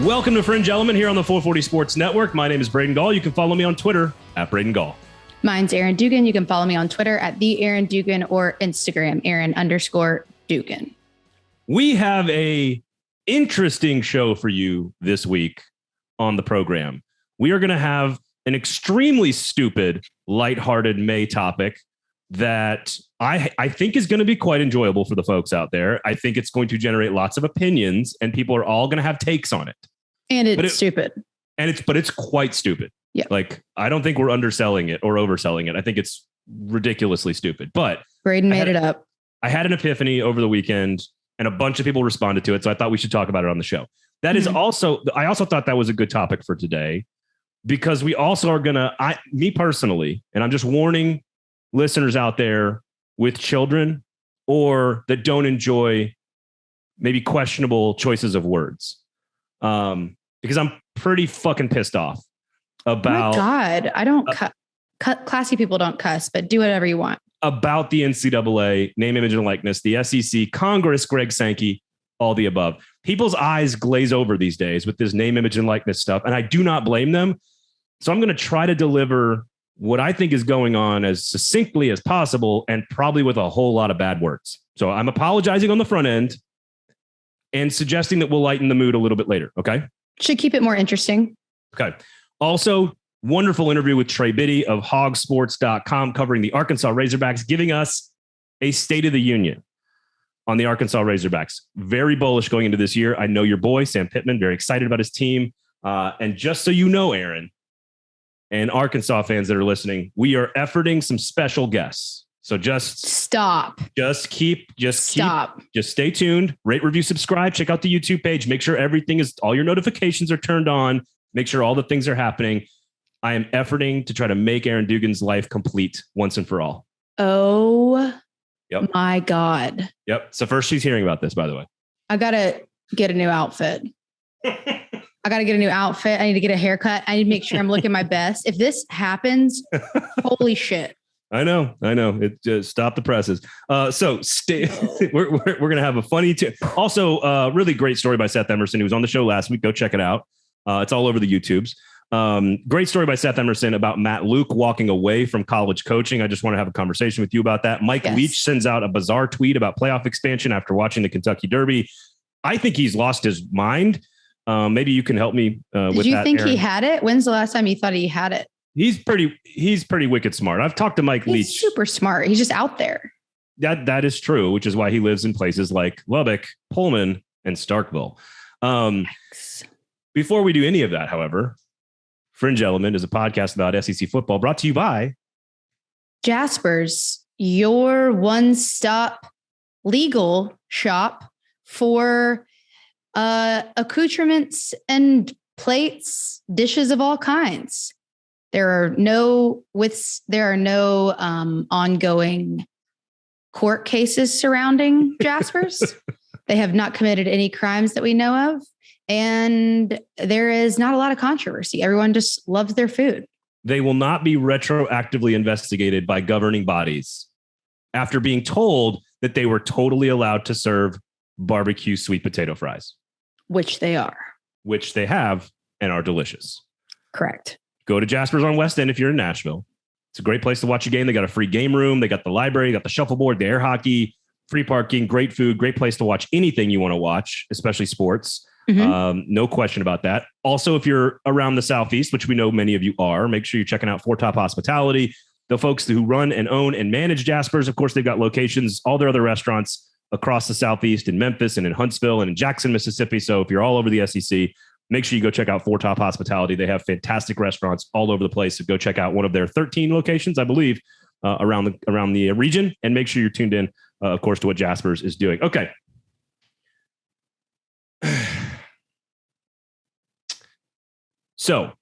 Welcome to Fringe Element here on the 440 Sports Network. My name is Braden Gall. You can follow me on Twitter at Braden Gall. Mine's Erin Dugan. You can follow me on Twitter at the Erin Dugan or Instagram Erin_Dugan. We have a interesting show for you this week on the program. We are going to have an extremely stupid, lighthearted May topic that I think is going to be quite enjoyable for the folks out there. I think it's going to generate lots of opinions and people are all going to have takes on it. And it's stupid. But it's quite stupid. Yeah. Like, I don't think we're underselling it or overselling it. I think it's ridiculously stupid, but Braden made it up. I had an epiphany over the weekend and a bunch of people responded to it. So I thought we should talk about it on the show. That is also, I also thought that was a good topic for today because we also are going to, me personally, and I'm just warning listeners out there with children or that don't enjoy maybe questionable choices of words. Because I'm pretty fucking pissed off about. Oh my God, I don't classy people don't cuss, but do whatever you want. About the NCAA, name, image, and likeness, the SEC, Congress, Greg Sankey, all the above. People's eyes glaze over these days with this name, image, and likeness stuff, and I do not blame them. So I'm going to try to deliver what I think is going on as succinctly as possible and probably with a whole lot of bad words. So I'm apologizing on the front end and suggesting that we'll lighten the mood a little bit later. Okay. Should keep it more interesting. Okay. Also, wonderful interview with Trey Biddy of hogsports.com covering the Arkansas Razorbacks, giving us a State of the Union on the Arkansas Razorbacks. Very bullish going into this year. I know your boy, Sam Pittman, very excited about his team. And just so you know, Erin, and Arkansas fans that are listening, we are efforting some special guests. So just stop. Just stay tuned. Rate, review, subscribe. Check out the YouTube page. Make sure all your notifications are turned on. Make sure all the things are happening. I am efforting to try to make Erin Dugan's life complete once and for all. Oh, my God. Yep. So first she's hearing about this, by the way. I got to get a new outfit. I need to get a haircut. I need to make sure I'm looking my best. If this happens, holy shit. I know. It just stop the presses. So stay. We're going to have a funny. Also, really great story by Seth Emerson, who was on the show last week. Go check it out. It's all over the YouTubes. Great story by Seth Emerson about Matt Luke walking away from college coaching. I just want to have a conversation with you about that. Mike Leach sends out a bizarre tweet about playoff expansion after watching the Kentucky Derby. I think he's lost his mind. Maybe you can help me with that. Did you think Erin? He had it? When's the last time you thought he had it? He's pretty wicked smart. I've talked to Mike Leach. He's super smart. He's just out there. That is true, which is why he lives in places like Lubbock, Pullman, and Starkville. Before we do any of that, however, Fringe Element is a podcast about SEC football brought to you by Jasper's, your one-stop legal shop for accoutrements and plates, dishes of all kinds. There are no ongoing court cases surrounding Jasper's. They have not committed any crimes that we know of. And there is not a lot of controversy. Everyone just loves their food. They will not be retroactively investigated by governing bodies after being told that they were totally allowed to serve barbecue sweet potato fries. Which they are. Which they have and are delicious. Correct. Go to Jasper's on West End if you're in Nashville. It's a great place to watch a game. They got a free game room. They got the library, got the shuffleboard, the air hockey, free parking, great food, great place to watch anything you want to watch, especially sports. No question about that. Also, if you're around the Southeast, which we know many of you are, make sure you're checking out Four Top Hospitality. The folks who run and own and manage Jasper's, of course, they've got locations, all their other restaurants across the Southeast in Memphis and in Huntsville and in Jackson, Mississippi. So if you're all over the SEC, make sure you go check out Four Top Hospitality. They have fantastic restaurants all over the place. So go check out one of their 13 locations, I believe, around the region. And make sure you're tuned in, of course, to what Jasper's is doing. Okay. So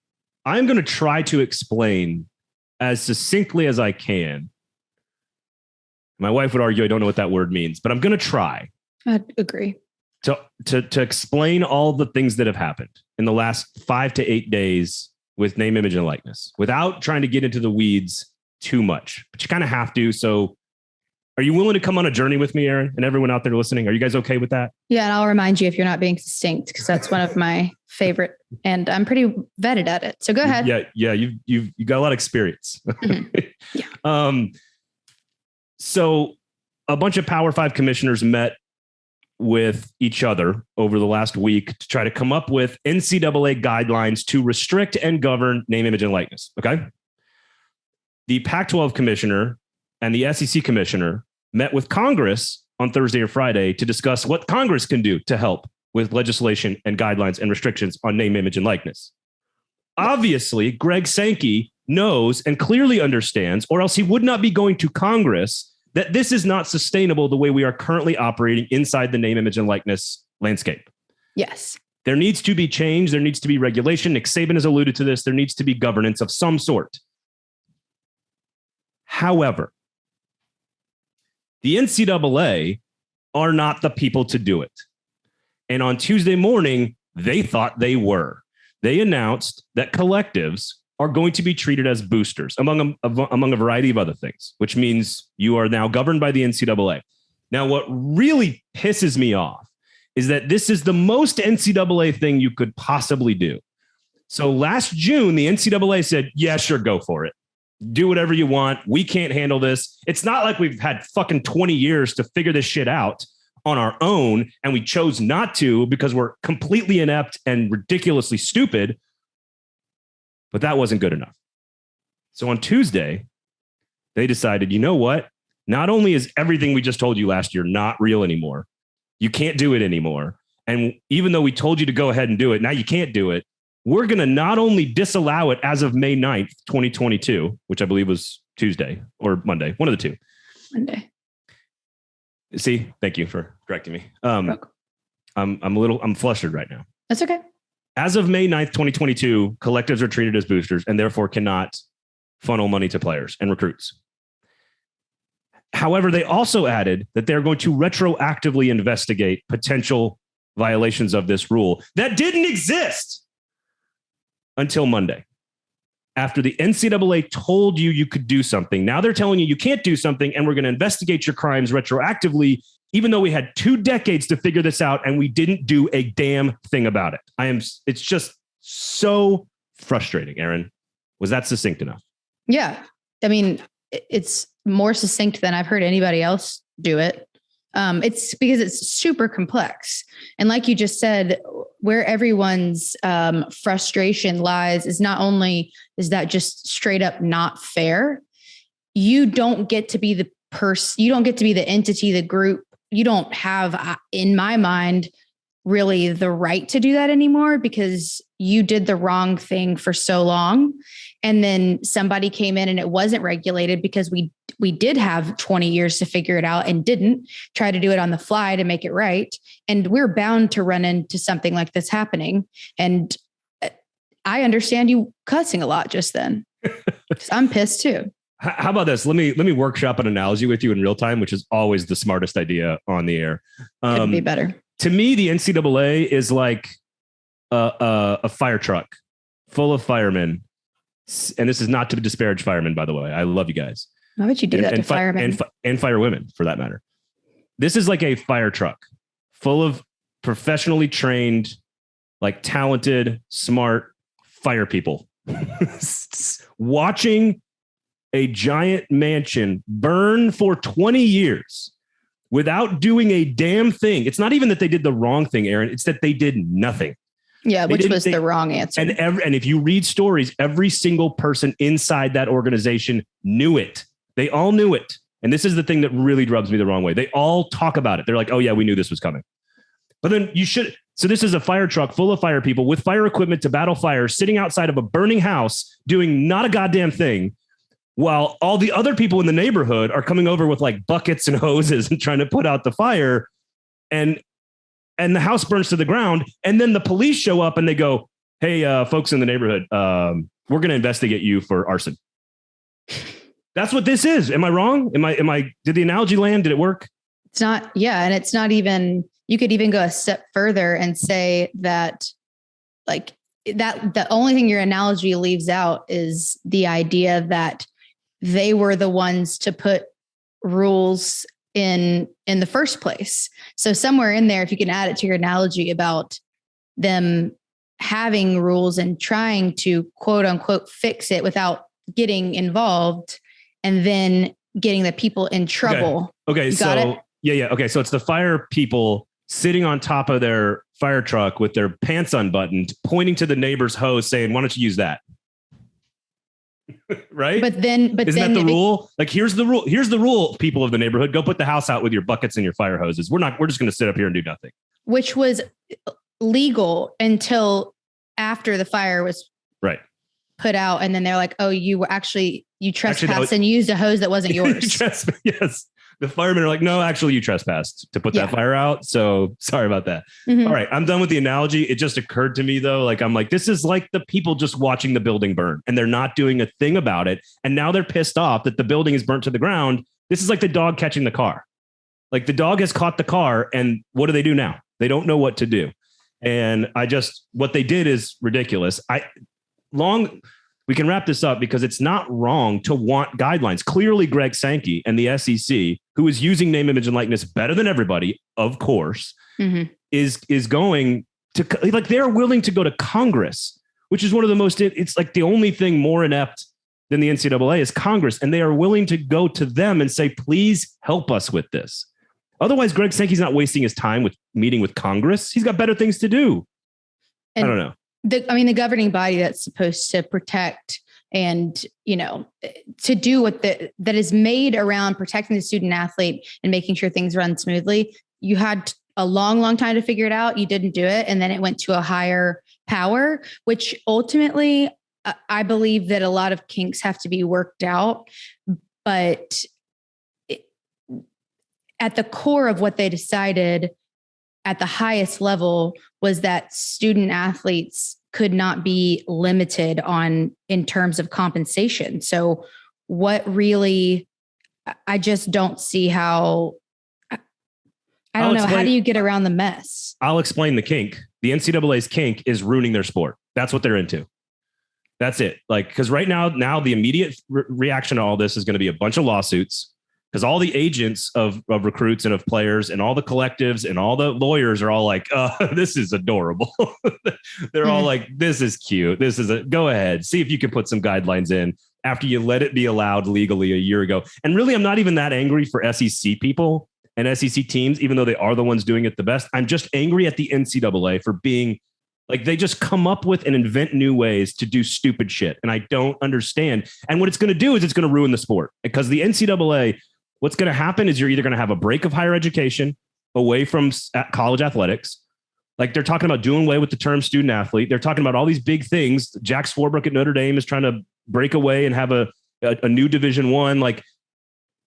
I'm going to try to explain as succinctly as I can. My wife would argue I don't know what that word means, but I'm going to try. I agree. To explain all the things that have happened in the last 5 to 8 days with name, image, and likeness without trying to get into the weeds too much. But you kind of have to. So Are you willing to come on a journey with me, Erin, and everyone out there listening? Are you guys okay with that? Yeah. And I'll remind you if you're not being succinct, because that's one of my favorite, and I'm pretty vetted at it. So go ahead. Yeah. You got a lot of experience. Mm-hmm. Yeah. So a bunch of Power 5 commissioners met with each other over the last week to try to come up with NCAA guidelines to restrict and govern name, image, and likeness. Okay. The Pac-12 commissioner and the SEC commissioner met with Congress on Thursday or Friday to discuss what Congress can do to help with legislation and guidelines and restrictions on name, image, and likeness. Obviously, Greg Sankey knows and clearly understands, or else he would not be going to Congress, that this is not sustainable the way we are currently operating inside the name, image, and likeness landscape. Yes. There needs to be change. There needs to be regulation. Nick Saban has alluded to this. There needs to be governance of some sort. However, the NCAA are not the people to do it. And on Tuesday morning, they thought they were. They announced that collectives are going to be treated as boosters, among a variety of other things, which means you are now governed by the NCAA. Now, what really pisses me off is that this is the most NCAA thing you could possibly do. So last June, the NCAA said, yeah, sure, go for it. Do whatever you want. We can't handle this. It's not like we've had fucking 20 years to figure this shit out on our own, and we chose not to because we're completely inept and ridiculously stupid. But that wasn't good enough. So on Tuesday, they decided, you know what? Not only is everything we just told you last year not real anymore, you can't do it anymore. And even though we told you to go ahead and do it, now you can't do it. We're going to not only disallow it as of May 9th, 2022, which I believe was Tuesday or Monday, one of the two. Monday. See, thank you for correcting me. I'm flustered right now. That's okay. As of May 9th, 2022, collectives are treated as boosters and therefore cannot funnel money to players and recruits. However, they also added that they're going to retroactively investigate potential violations of this rule that didn't exist until Monday. After the NCAA told you you could do something, now they're telling you can't do something, and we're going to investigate your crimes retroactively, even though we had 2 decades to figure this out and we didn't do a damn thing about it. It's just so frustrating, Erin. Was that succinct enough? Yeah. I mean, it's more succinct than I've heard anybody else do it. It's because it's super complex. And like you just said, where everyone's frustration lies is not only is that just straight up not fair, you don't get to be the person, you don't get to be the entity, the group. You don't have, in my mind, really the right to do that anymore because you did the wrong thing for so long. And then somebody came in and it wasn't regulated because we did have 20 years to figure it out and didn't try to do it on the fly to make it right. And we're bound to run into something like this happening. And I understand you cussing a lot just then. I'm pissed too. How about this? Let me workshop an analogy with you in real time, which is always the smartest idea on the air. Could be better. To me, the NCAA is like a fire truck full of firemen. And this is not to disparage firemen, by the way. I love you guys. Why would you do that to firemen? And firewomen, for that matter. This is like a fire truck full of professionally trained, like talented, smart fire people watching a giant mansion burn for 20 years without doing a damn thing. It's not even that they did the wrong thing, Erin. It's that they did nothing. Yeah, which was the wrong answer. And if you read stories, every single person inside that organization knew it. They all knew it. And this is the thing that really rubs me the wrong way. They all talk about it. They're like, oh yeah, we knew this was coming. But then so this is a fire truck full of fire people with fire equipment to battle fires, sitting outside of a burning house, doing not a goddamn thing, while all the other people in the neighborhood are coming over with like buckets and hoses and trying to put out the fire. And the house burns to the ground. And then the police show up and they go, hey, folks in the neighborhood, we're going to investigate you for arson. That's what this is. Am I wrong? Did the analogy land? Did it work? It's not. Yeah. And it's not even, you could even go a step further and say that like that the only thing your analogy leaves out is the idea that they were the ones to put rules in the first place. So somewhere in there, if you can add it to your analogy about them having rules and trying to quote unquote fix it without getting involved and then getting the people in trouble. Okay. So yeah. Okay. So it's the fire people sitting on top of their fire truck with their pants unbuttoned, pointing to the neighbor's hose saying, why don't you use that? Right. Isn't that the rule? Like, here's the rule. Here's the rule. People of the neighborhood, go put the house out with your buckets and your fire hoses. We're just going to sit up here and do nothing. Which was legal until after the fire was put out. And then they're like, oh, you trespassed and used a hose that wasn't yours. Yes. The firemen are like, no, actually you trespassed to put that fire out. So sorry about that. Mm-hmm. All right. I'm done with the analogy. It just occurred to me though. Like, I'm like, this is like the people just watching the building burn and they're not doing a thing about it. And now they're pissed off that the building is burnt to the ground. This is like the dog catching the car. Like, the dog has caught the car and what do they do now? They don't know what to do. And what they did is ridiculous. We can wrap this up because it's not wrong to want guidelines. Clearly, Greg Sankey and the SEC, who is using name, image, and likeness better than everybody, of course, is going to, like, they're willing to go to Congress, which is one of the most, it's like the only thing more inept than the NCAA is Congress. And they are willing to go to them and say, please help us with this. Otherwise, Greg Sankey's not wasting his time with meeting with Congress. He's got better things to do. I don't know. The governing body that's supposed to protect and, to do that is made around protecting the student athlete and making sure things run smoothly. You had a long, long time to figure it out. You didn't do it. And then it went to a higher power, which ultimately I believe that a lot of kinks have to be worked out. But at the core of what they decided at the highest level was that student athletes could not be limited in terms of compensation. So I just don't see how, I don't know. How do you get around the mess? I'll explain the kink. The NCAA's kink is ruining their sport. That's what they're into. That's it. Like, because right now the immediate reaction to all this is going to be a bunch of lawsuits. Because all the agents of recruits and of players and all the collectives and all the lawyers are all like, this is adorable. They're all like, this is cute. Go ahead. See if you can put some guidelines in after you let it be allowed legally a year ago. And really, I'm not even that angry for SEC people and SEC teams, even though they are the ones doing it the best. I'm just angry at the NCAA for being like, they just come up with and invent new ways to do stupid shit. And I don't understand. And what it's going to do is it's going to ruin the sport, because the NCAA, what's going to happen is you're either going to have a break of higher education away from college athletics. Like, they're talking about doing away with the term student athlete. They're talking about all these big things. Jack Swarbrick at Notre Dame is trying to break away and have a new Division I. Like,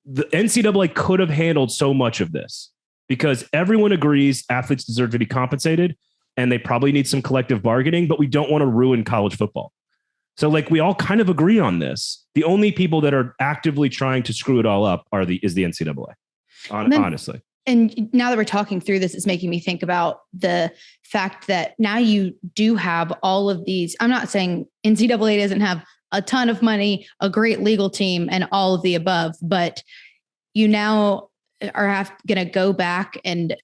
the NCAA could have handled so much of this because everyone agrees athletes deserve to be compensated and they probably need some collective bargaining, but we don't want to ruin college football. So, like, we all kind of agree on this. The only people that are actively trying to screw it all up is the NCAA, honestly. And now that we're talking through this, it's making me think about the fact that now you do have all of these. I'm not saying NCAA doesn't have a ton of money, a great legal team, and all of the above, but you now are going to go back and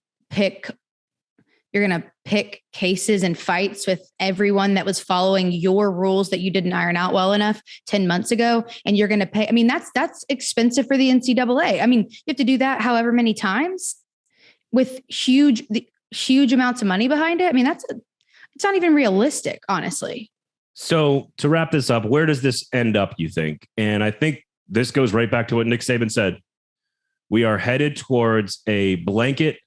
you're going to pick cases and fights with everyone that was following your rules that you didn't iron out well enough 10 months ago. And you're going to pay. I mean, that's expensive for the NCAA. I mean, you have to do that however many times with huge amounts of money behind it. I mean, it's not even realistic, honestly. So to wrap this up, where does this end up, you think? And I think this goes right back to what Nick Saban said. We are headed towards a blanket,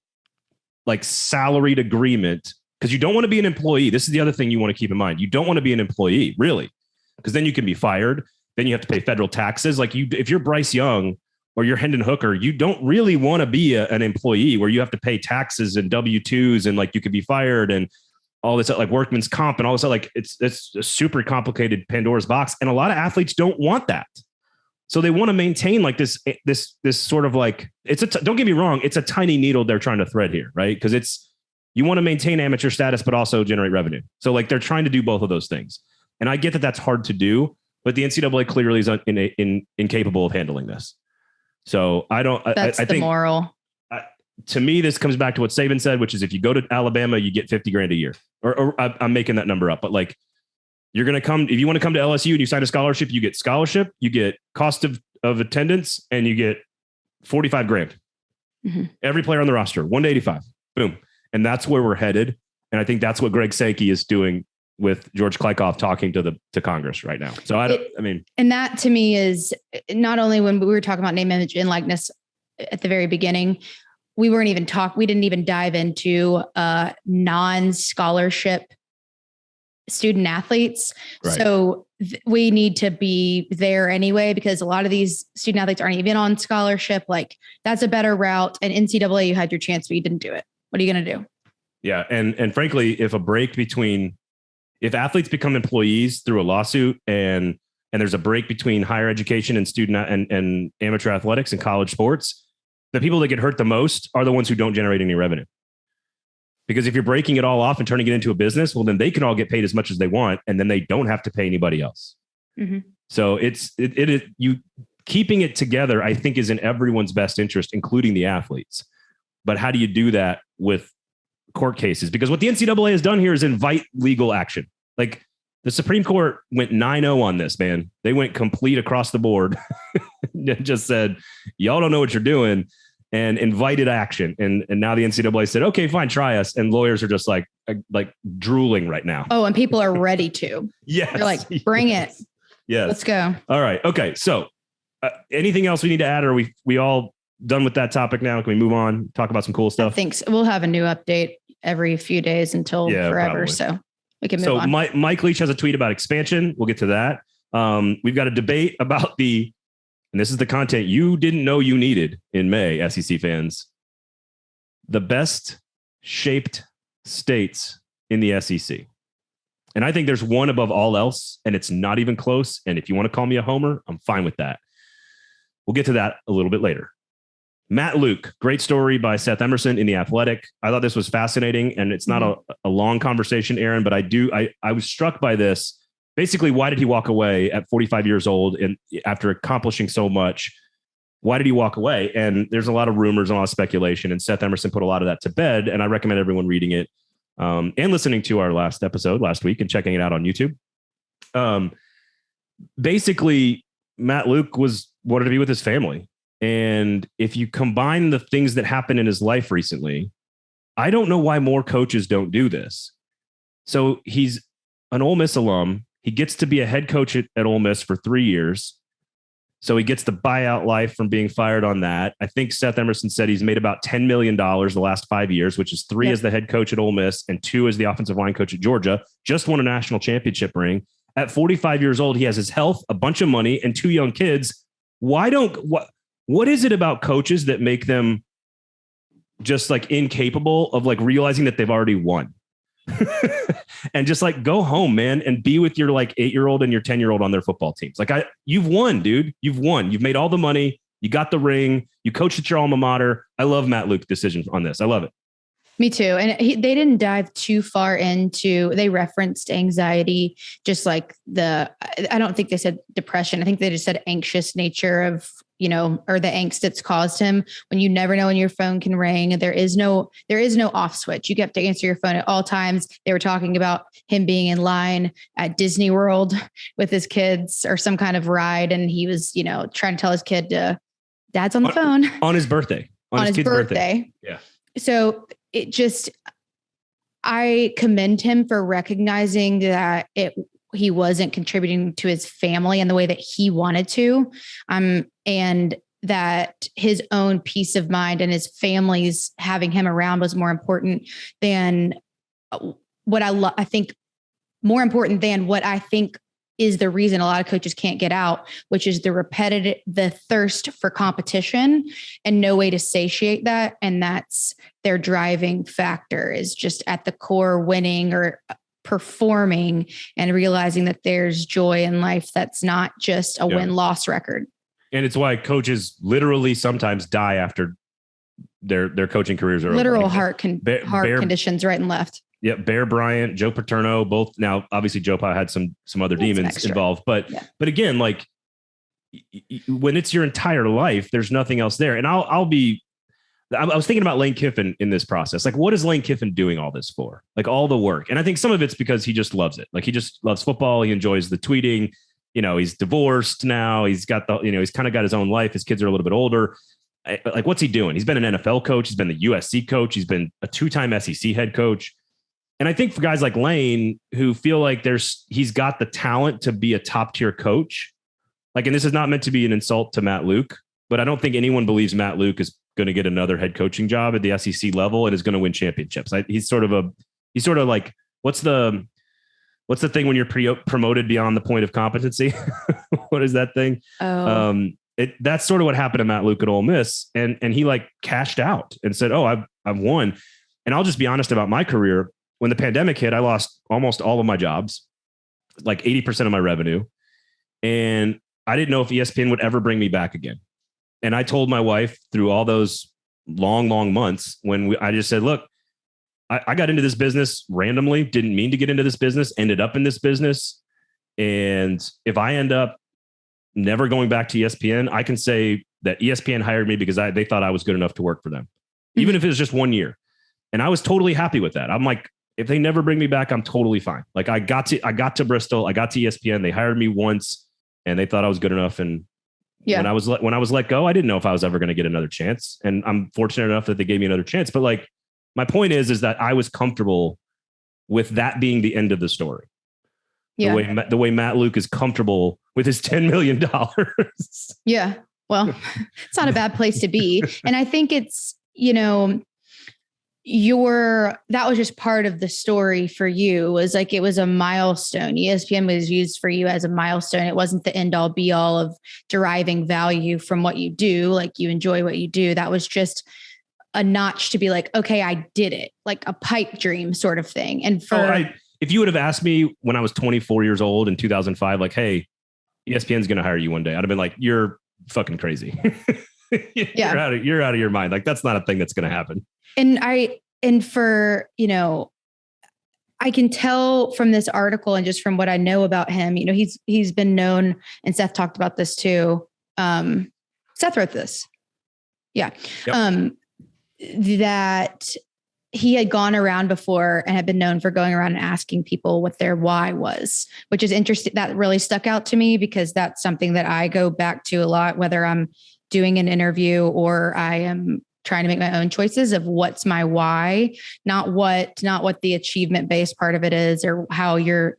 like, salaried agreement, because you don't want to be an employee. This is the other thing you want to keep in mind. You don't want to be an employee, really, because then you can be fired. Then you have to pay federal taxes. Like, if you're Bryce Young or you're Hendon Hooker, you don't really want to be an employee where you have to pay taxes and W-2s and, like, you could be fired and all this, like, workman's comp and all this. Like, it's a super complicated Pandora's box. And a lot of athletes don't want that. So they want to maintain, like, this sort of, like, don't get me wrong, it's a tiny needle they're trying to thread here, right? Because you want to maintain amateur status, but also generate revenue. So, like, they're trying to do both of those things. And I get that that's hard to do, but the NCAA clearly is incapable of handling this. So I don't. That's I the think moral. To me, this comes back to what Saban said, which is if you go to Alabama, you get $50,000 a year. Or I'm making that number up, but like you're going to come if you want to come to LSU and you sign a scholarship, you get scholarship, you get cost of attendance, and you get $45,000. Mm-hmm. Every player on the roster, 1 to 85, boom, and that's where we're headed. And I think that's what Greg Sankey is doing with George Kleikoff talking to Congress right now. So I mean, and that to me is not only when we were talking about name, image, and likeness at the very beginning. We didn't even dive into non-scholarship student athletes. Right. So we need to be there anyway, because a lot of these student athletes aren't even on scholarship. Like that's a better route. And NCAA, you had your chance, but you didn't do it. What are you going to do? Yeah. And frankly, if athletes become employees through a lawsuit and there's a break between higher education and student and amateur athletics and college sports, the people that get hurt the most are the ones who don't generate any revenue. Because if you're breaking it all off and turning it into a business, well, then they can all get paid as much as they want, and then they don't have to pay anybody else. Mm-hmm. So it is you keeping it together, I think, is in everyone's best interest, including the athletes. But how do you do that with court cases? Because what the NCAA has done here is invite legal action. Like the Supreme Court went 9-0 on this, man. They went complete across the board and just said, y'all don't know what you're doing, and invited action. And now the NCAA said, okay, fine, try us. And lawyers are just like drooling right now. Oh, and people are ready to. Yes. They're like, bring it. Yes. Let's go. All right. Okay. So anything else we need to add? Or are we all done with that topic now? Can we move on, talk about some cool stuff? I think so. We'll have a new update every few days until forever. Probably. So we can move on. Mike Leach has a tweet about expansion. We'll get to that. We've got a debate about and this is the content you didn't know you needed in May, SEC fans. The best shaped states in the SEC. And I think there's one above all else, and it's not even close. And if you want to call me a homer, I'm fine with that. We'll get to that a little bit later. Matt Luke, great story by Seth Emerson in The Athletic. I thought this was fascinating, and it's not a long conversation, Erin, but I was struck by this. Basically, why did he walk away at 45 years old and after accomplishing so much? Why did he walk away? And there's a lot of rumors and a lot of speculation, and Seth Emerson put a lot of that to bed. And I recommend everyone reading it and listening to our last episode last week and checking it out on YouTube. Basically, Matt Luke wanted to be with his family. And if you combine the things that happened in his life recently, I don't know why more coaches don't do this. So he's an Ole Miss alum. He gets to be a head coach at Ole Miss for 3 years. So he gets the buyout life from being fired on that. I think Seth Emerson said he's made about $10 million the last 5 years, which is 3 as the head coach at Ole Miss and 2 as the offensive line coach at Georgia. Just won a national championship ring. At 45 years old, he has his health, a bunch of money, and 2 young kids. What is it about coaches that make them just like incapable of like realizing that they've already won? And just like go home, man, and be with your like 8-year-old and your 10-year-old on their football teams. Like you've won, dude. You've won. You've made all the money. You got the ring. You coached at your alma mater. I love Matt Luke's decision on this. I love it. Me too. And they didn't dive too far into, they referenced anxiety, just like I don't think they said depression. I think they just said anxious nature of, or the angst that's caused him when you never know when your phone can ring. There is no off switch. You have to answer your phone at all times. They were talking about him being in line at Disney World with his kids or some kind of ride. And he was, trying to tell his kid dad's on the phone on his birthday, on his kid's birthday. Yeah. So I commend him for recognizing that he wasn't contributing to his family in the way that he wanted to. And that his own peace of mind and his family's having him around was more important than what I think more important than what I think is the reason a lot of coaches can't get out, which is the thirst for competition and no way to satiate that. And that's their driving factor, is just at the core winning or performing and realizing that there's joy in life that's not just a win-loss record. And it's why coaches literally sometimes die after their coaching careers are literal over. heart conditions right and left. Yeah, Bear Bryant, Joe Paterno, both. Now, obviously, Joe Pa had some other demons involved, but again, like when it's your entire life, there's nothing else there. And I was thinking about Lane Kiffin in this process. Like, what is Lane Kiffin doing all this for? Like all the work. And I think some of it's because he just loves it. Like he just loves football. He enjoys the tweeting. He's divorced now. He's got he's kind of got his own life. His kids are a little bit older. Like, what's he doing? He's been an NFL coach. He's been the USC coach. He's been a 2-time SEC head coach. And I think for guys like Lane who feel like he's got the talent to be a top tier coach, like, and this is not meant to be an insult to Matt Luke, but I don't think anyone believes Matt Luke is going to get another head coaching job at the SEC level and is going to win championships. He's sort of like, what's the thing when you're promoted beyond the point of competency? What is that thing? Oh. That's sort of what happened to Matt Luke at Ole Miss. And he like cashed out and said, oh, I've won. And I'll just be honest about my career. When the pandemic hit, I lost almost all of my jobs, like 80% of my revenue. And I didn't know if ESPN would ever bring me back again. And I told my wife through all those long, long months I just said, look, I got into this business randomly, didn't mean to get into this business, ended up in this business. And if I end up never going back to ESPN, I can say that ESPN hired me because they thought I was good enough to work for them, even if it was just 1 year. And I was totally happy with that. I'm like, if they never bring me back, I'm totally fine. Like I got to Bristol, I got to ESPN. They hired me once and they thought I was good enough. And when I was let go, I didn't know if I was ever going to get another chance. And I'm fortunate enough that they gave me another chance. But like, my point is that I was comfortable with that being the end of the story. Yeah. The way Matt Luke is comfortable with his $10 million. Yeah. Well, it's not a bad place to be. And I think it's, that was just part of the story for you. Was like, it was a milestone. ESPN was used for you as a milestone. It wasn't the end all be all of deriving value from what you do. Like, you enjoy what you do. That was just a notch to be like, okay, I did it, like a pipe dream sort of thing. And if you would have asked me when I was 24 years old in 2005, like, hey, ESPN's going to hire you one day, I'd have been like, you're fucking crazy. You're out of your mind. Like, that's not a thing that's going to happen. I can tell from this article and just from what I know about him, he's been known, and Seth talked about this too. Seth wrote this. Yeah. Yep. That he had gone around before and had been known for going around and asking people what their why was, which is interesting. That really stuck out to me because that's something that I go back to a lot, whether I'm doing an interview or I am trying to make my own choices of what's my why, not what the achievement based part of it is or how you're,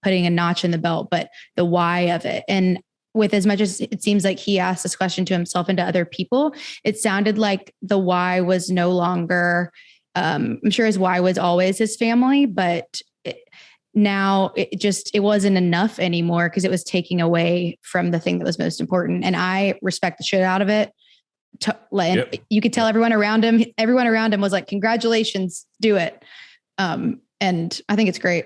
putting a notch in the belt, but the why of it. And with as much as it seems like he asked this question to himself and to other people, it sounded like the why was no longer, I'm sure his why was always his family, but now it wasn't enough anymore because it was taking away from the thing that was most important. And I respect the shit out of it. You could tell everyone around him was like, congratulations, do it. And I think it's great.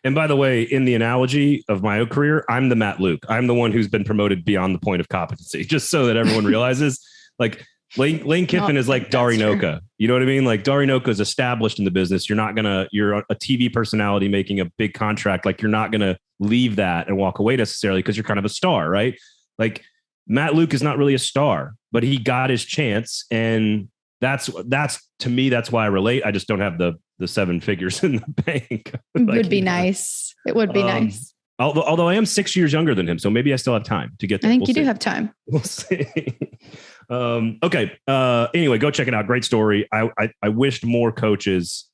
And by the way, in the analogy of my own career, I'm the Matt Luke. I'm the one who's been promoted beyond the point of competency, just so that everyone realizes, like, Lane Kiffin is like Dari Noka. You know what I mean? Like, Dari Noka is established in the business. You're a TV personality making a big contract. Like, you're not going to leave that and walk away necessarily because you're kind of a star, right? Like, Matt Luke is not really a star, but he got his chance. And that's to me, that's why I relate. I just don't have the 7 figures in the bank. It would be nice. It would be nice. Although I am 6 years younger than him, so maybe I still have time to get there. I think you do have time. We'll see. Okay. Anyway, go check it out. Great story. I wished more coaches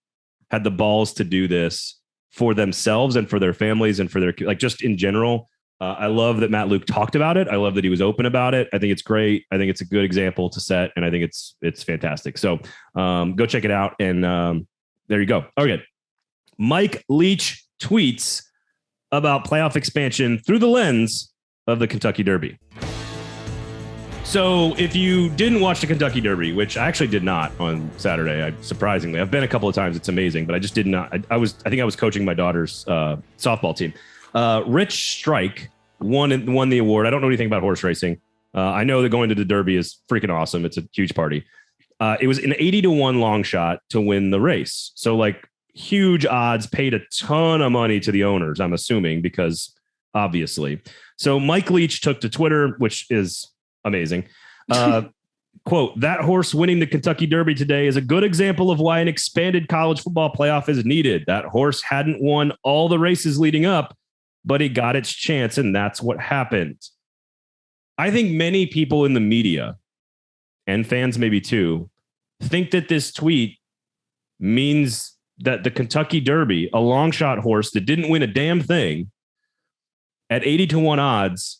had the balls to do this for themselves and for their families and for their, like, just in general. I love that Matt Luke talked about it. I love that he was open about it. I think it's great. I think it's a good example to set, and I think it's fantastic. So go check it out. And there you go. Okay. Mike Leach tweets about playoff expansion through the lens of the Kentucky Derby. So if you didn't watch the Kentucky Derby, which I actually did not on Saturday, surprisingly, I've been a couple of times. It's amazing, but I just did not. I think I was coaching my daughter's softball team. Rich Strike won the award. I don't know anything about horse racing. I know that going to the Derby is freaking awesome. It's a huge party. It was an 80-1 long shot to win the race. So, like, huge odds, paid a ton of money to the owners, I'm assuming, because obviously. So Mike Leach took to Twitter, which is amazing. Quote, that horse winning the Kentucky Derby today is a good example of why an expanded college football playoff is needed. That horse hadn't won all the races leading up, but it got its chance, and that's what happened. I think many people in the media, and fans maybe too, think that this tweet means that the Kentucky Derby, a long shot horse that didn't win a damn thing at 80-1 odds,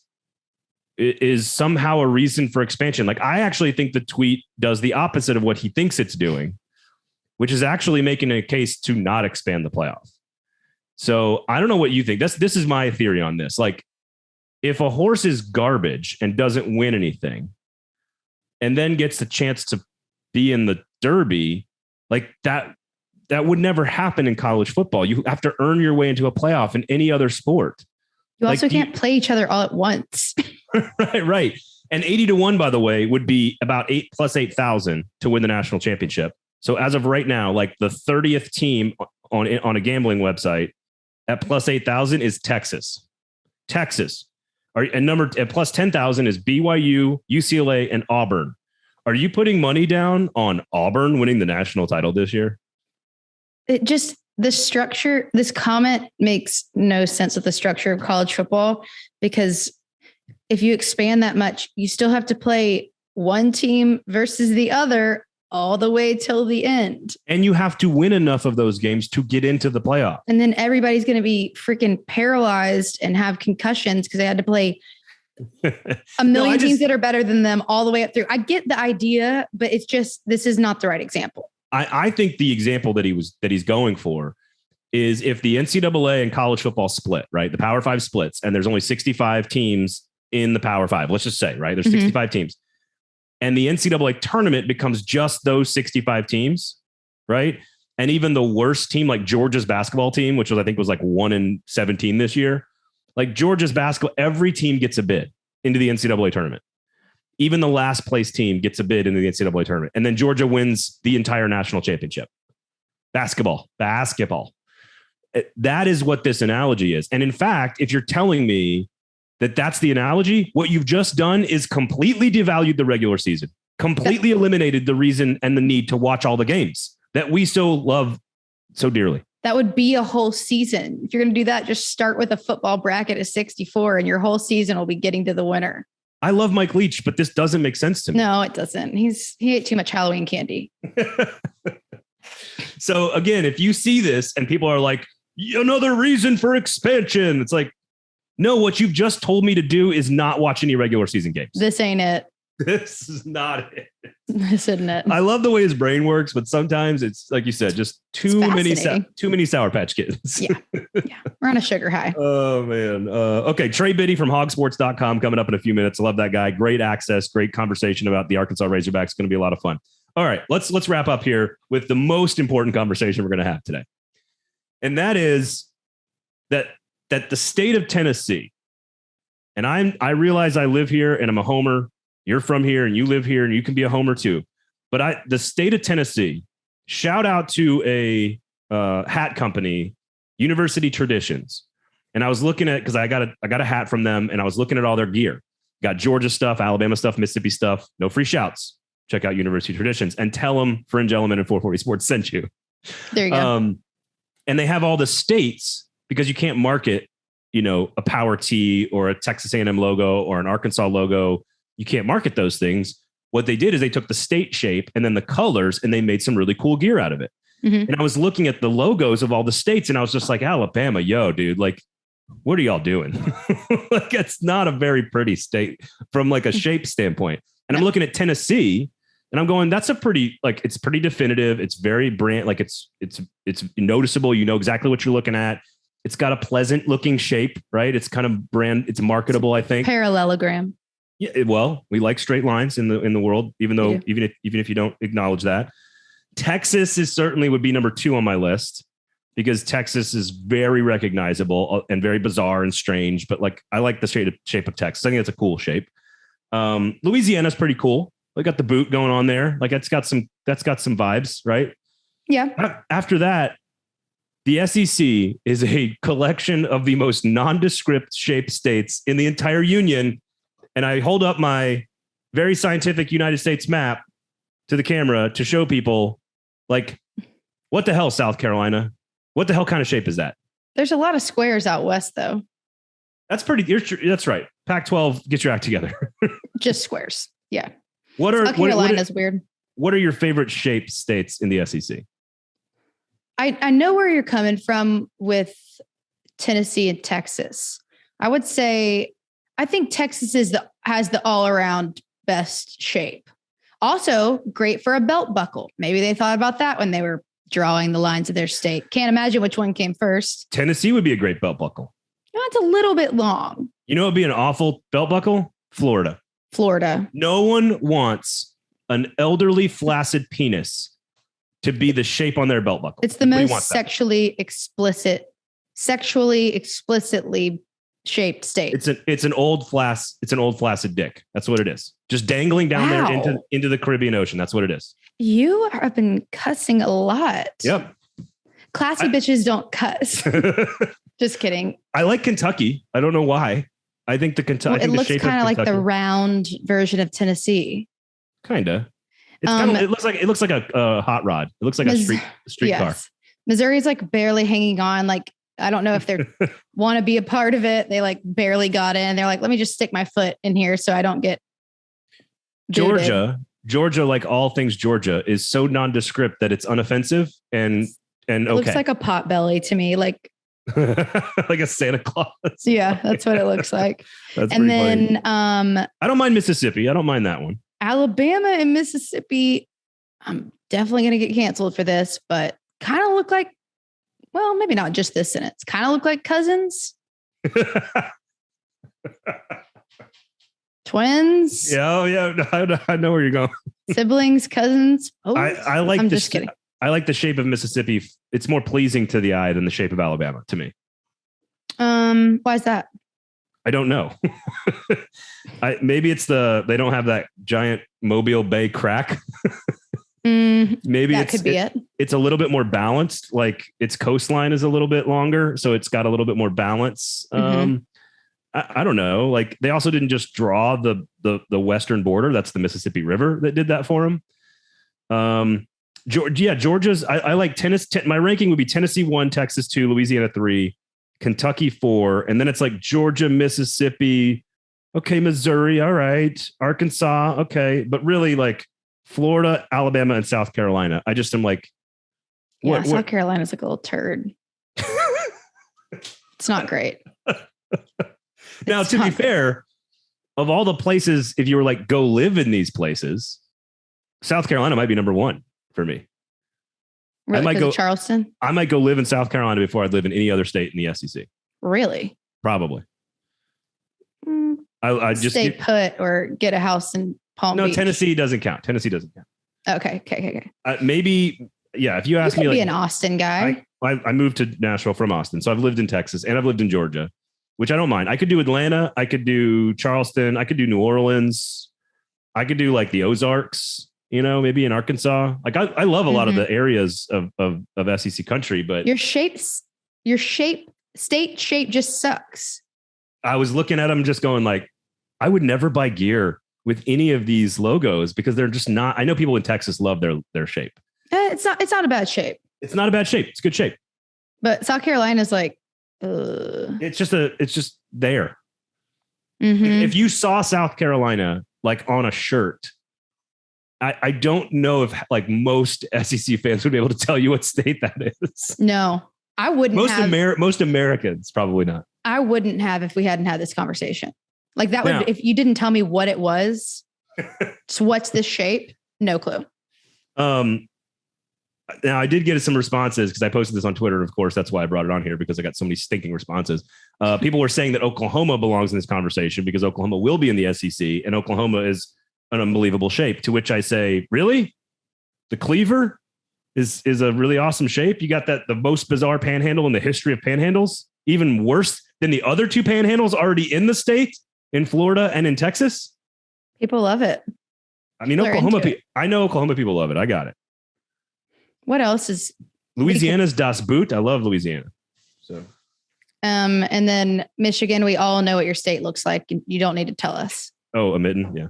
is somehow a reason for expansion. Like, I actually think the tweet does the opposite of what he thinks it's doing, which is actually making a case to not expand the playoff. So I don't know what you think. This is my theory on this. Like, if a horse is garbage and doesn't win anything and then gets the chance to be in the Derby, like that would never happen in college football. You have to earn your way into a playoff in any other sport. You also can't play each other all at once. Right. And 80-1, by the way, would be about 8,000 to win the national championship. So as of right now, like the 30th team on a gambling website at plus 8,000 is Texas. And at plus 10,000 is BYU, UCLA, and Auburn. Are you putting money down on Auburn winning the national title this year? The structure, this comment makes no sense with the structure of college football, because if you expand that much, you still have to play one team versus the other all the way till the end. And you have to win enough of those games to get into the playoff. And then everybody's going to be freaking paralyzed and have concussions because they had to play a million teams that are better than them all the way up through. I get the idea, but it's just, this is not the right example. I think the example that he's going for is if the NCAA and college football split, right? The Power 5 splits, and there's only 65 teams in the Power 5. Let's just say, right? There's 65 teams. And the NCAA tournament becomes just those 65 teams, right? And even the worst team, like Georgia's basketball team, which I think was like 1-17 this year, like Georgia's basketball, every team gets a bid into the NCAA tournament. Even the last place team gets a bid into the NCAA tournament. And then Georgia wins the entire national championship. Basketball. That is what this analogy is. And in fact, if you're telling me that that's the analogy, what you've just done is completely devalued the regular season, completely eliminated the reason and the need to watch all the games that we so love so dearly. That would be a whole season. If you're going to do that, just start with a football bracket of 64 and your whole season will be getting to the winner. I love Mike Leach, but this doesn't make sense to me. No, it doesn't. He ate too much Halloween candy. So again, if you see this and people are like, another reason for expansion, it's like, no, what you've just told me to do is not watch any regular season games. This ain't it. This is not it. This isn't it. I love the way his brain works, but sometimes it's like you said, just too many Sour Patch Kids. Yeah. We're on a sugar high. Oh man. Okay. Trey Biddy from hogsports.com coming up in a few minutes. I love that guy. Great access, great conversation about the Arkansas Razorbacks. Going to be a lot of fun. All right, let's wrap up here with the most important conversation we're going to have today. And that is that the state of Tennessee, and I realize I live here and I'm a homer. You're from here and you live here and you can be a homer too. But the state of Tennessee, shout out to a hat company, University Traditions. And I was looking at, because I got a hat from them, and I was looking at all their gear. Got Georgia stuff, Alabama stuff, Mississippi stuff. No free shouts. Check out University Traditions and tell them Fringe Element and 440 Sports sent you. There you go. And they have all the states, because you can't market, a Power T or a Texas A&M logo or an Arkansas logo. You can't market those things. What they did is they took the state shape and then the colors, and they made some really cool gear out of it. Mm-hmm. And I was looking at the logos of all the states, and I was just like, Alabama, yo, dude, like, what are y'all doing? Like, it's not a very pretty state from like a shape standpoint. And I'm looking at Tennessee, and I'm going, that's a pretty, like, it's pretty definitive. It's very brand, like it's noticeable. You know exactly what you're looking at. It's got a pleasant looking shape, right? It's kind of brand, it's marketable, I think. Parallelogram. Yeah, well, we like straight lines in the world, even if you don't acknowledge that. Texas would be number 2 on my list, because Texas is very recognizable and very bizarre and strange. But like, I like the shape of Texas. I think it's a cool shape. Louisiana's pretty cool. We got the boot going on there. Like, that's got some vibes, right? Yeah. After that, The SEC is a collection of the most nondescript shaped states in the entire union. And I hold up my very scientific United States map to the camera to show people, like, what the hell, South Carolina? What the hell kind of shape is that? There's a lot of squares out west, though. That's that's right. Pac-12, get your act together. Just squares. Yeah. South Carolina's weird. What are your favorite shaped states in the SEC? I know where you're coming from with Tennessee and Texas. I would say, I think Texas has the all around best shape. Also great for a belt buckle. Maybe they thought about that when they were drawing the lines of their state. Can't imagine which one came first. Tennessee would be a great belt buckle. It's a little bit long. You know, it'd be an awful belt buckle. Florida. No one wants an elderly flaccid penis to be the shape on their belt buckle. It's the most sexually explicitly shaped state. It's an old flaccid dick. That's what it is. Just dangling down there into the Caribbean Ocean. That's what it is. You have been cussing a lot. Yep. Classy bitches don't cuss. Just kidding. I like Kentucky. I don't know why. I think the Kentucky. Well, it looks kind of like the round version of Tennessee. Kinda. It's it looks like a hot rod. It looks like a street car. Missouri's like barely hanging on. Like, I don't know if they want to be a part of it. They like barely got in. They're like, let me just stick my foot in here so I don't get booted. Georgia, like all things Georgia, is so nondescript that it's unoffensive and okay. It looks like a pot belly to me. Like like a Santa Claus. Yeah, that's what it looks like. And then I don't mind Mississippi. I don't mind that one. Alabama and Mississippi, I'm definitely going to get canceled for this, but kind of look like, well, maybe not just this sentence, kind of look like cousins. Twins. Yeah, I know where you're going. Siblings, cousins. Oh, I'm just kidding. I like the shape of Mississippi. It's more pleasing to the eye than the shape of Alabama to me. Why is that? I don't know. Maybe it's they don't have that giant Mobile Bay crack. Maybe that could be it. It's a little bit more balanced. Like its coastline is a little bit longer, so it's got a little bit more balance. I don't know. Like they also didn't just draw the western border. That's the Mississippi River that did that for them. Georgia's. I like Tennessee. My ranking would be Tennessee 1, Texas 2, Louisiana 3, Kentucky 4, and then it's like Georgia, Mississippi. Okay, Missouri. All right, Arkansas. Okay, but really like Florida, Alabama, and South Carolina. I just am like, what? South Carolina's like a little turd. It's not great. Now, to be fair, of all the places, if you were like go live in these places, South Carolina might be number one for me. Really? I might go Charleston. I might go live in South Carolina before I'd live in any other state in the SEC. Really? Probably. I just stay put or get a house in Palm Beach. No, Tennessee doesn't count. Okay. Maybe, yeah. If you ask me, be like, an Austin guy. I moved to Nashville from Austin, so I've lived in Texas and I've lived in Georgia, which I don't mind. I could do Atlanta. I could do Charleston. I could do New Orleans. I could do like the Ozarks. Maybe in Arkansas. Like I love a lot of the areas of SEC country, but your state shape just sucks. I was looking at them just going like, I would never buy gear with any of these logos because they're just not. I know people in Texas love their shape. It's not a bad shape. It's not a bad shape. It's good shape. But South Carolina's like, it's just there. If you saw South Carolina like on a shirt, I don't know if like most SEC fans would be able to tell you what state that is. No, I wouldn't. Most Americans probably not. I wouldn't have if we hadn't had this conversation. Like that would, if you didn't tell me what it was. So what's this shape? No clue. Now I did get some responses because I posted this on Twitter. And of course, that's why I brought it on here because I got so many stinking responses. People were saying that Oklahoma belongs in this conversation because Oklahoma will be in the SEC and Oklahoma is an unbelievable shape, to which I say, really? The cleaver is a really awesome shape. You got the most bizarre panhandle in the history of panhandles, even worse than the other two panhandles already in the state, in Florida and in Texas. People love it. I mean, I know Oklahoma people love it. I got it. What else is Louisiana's Das Boot. I love Louisiana. So, and then Michigan, we all know what your state looks like. You don't need to tell us. Oh, a mitten. Yeah.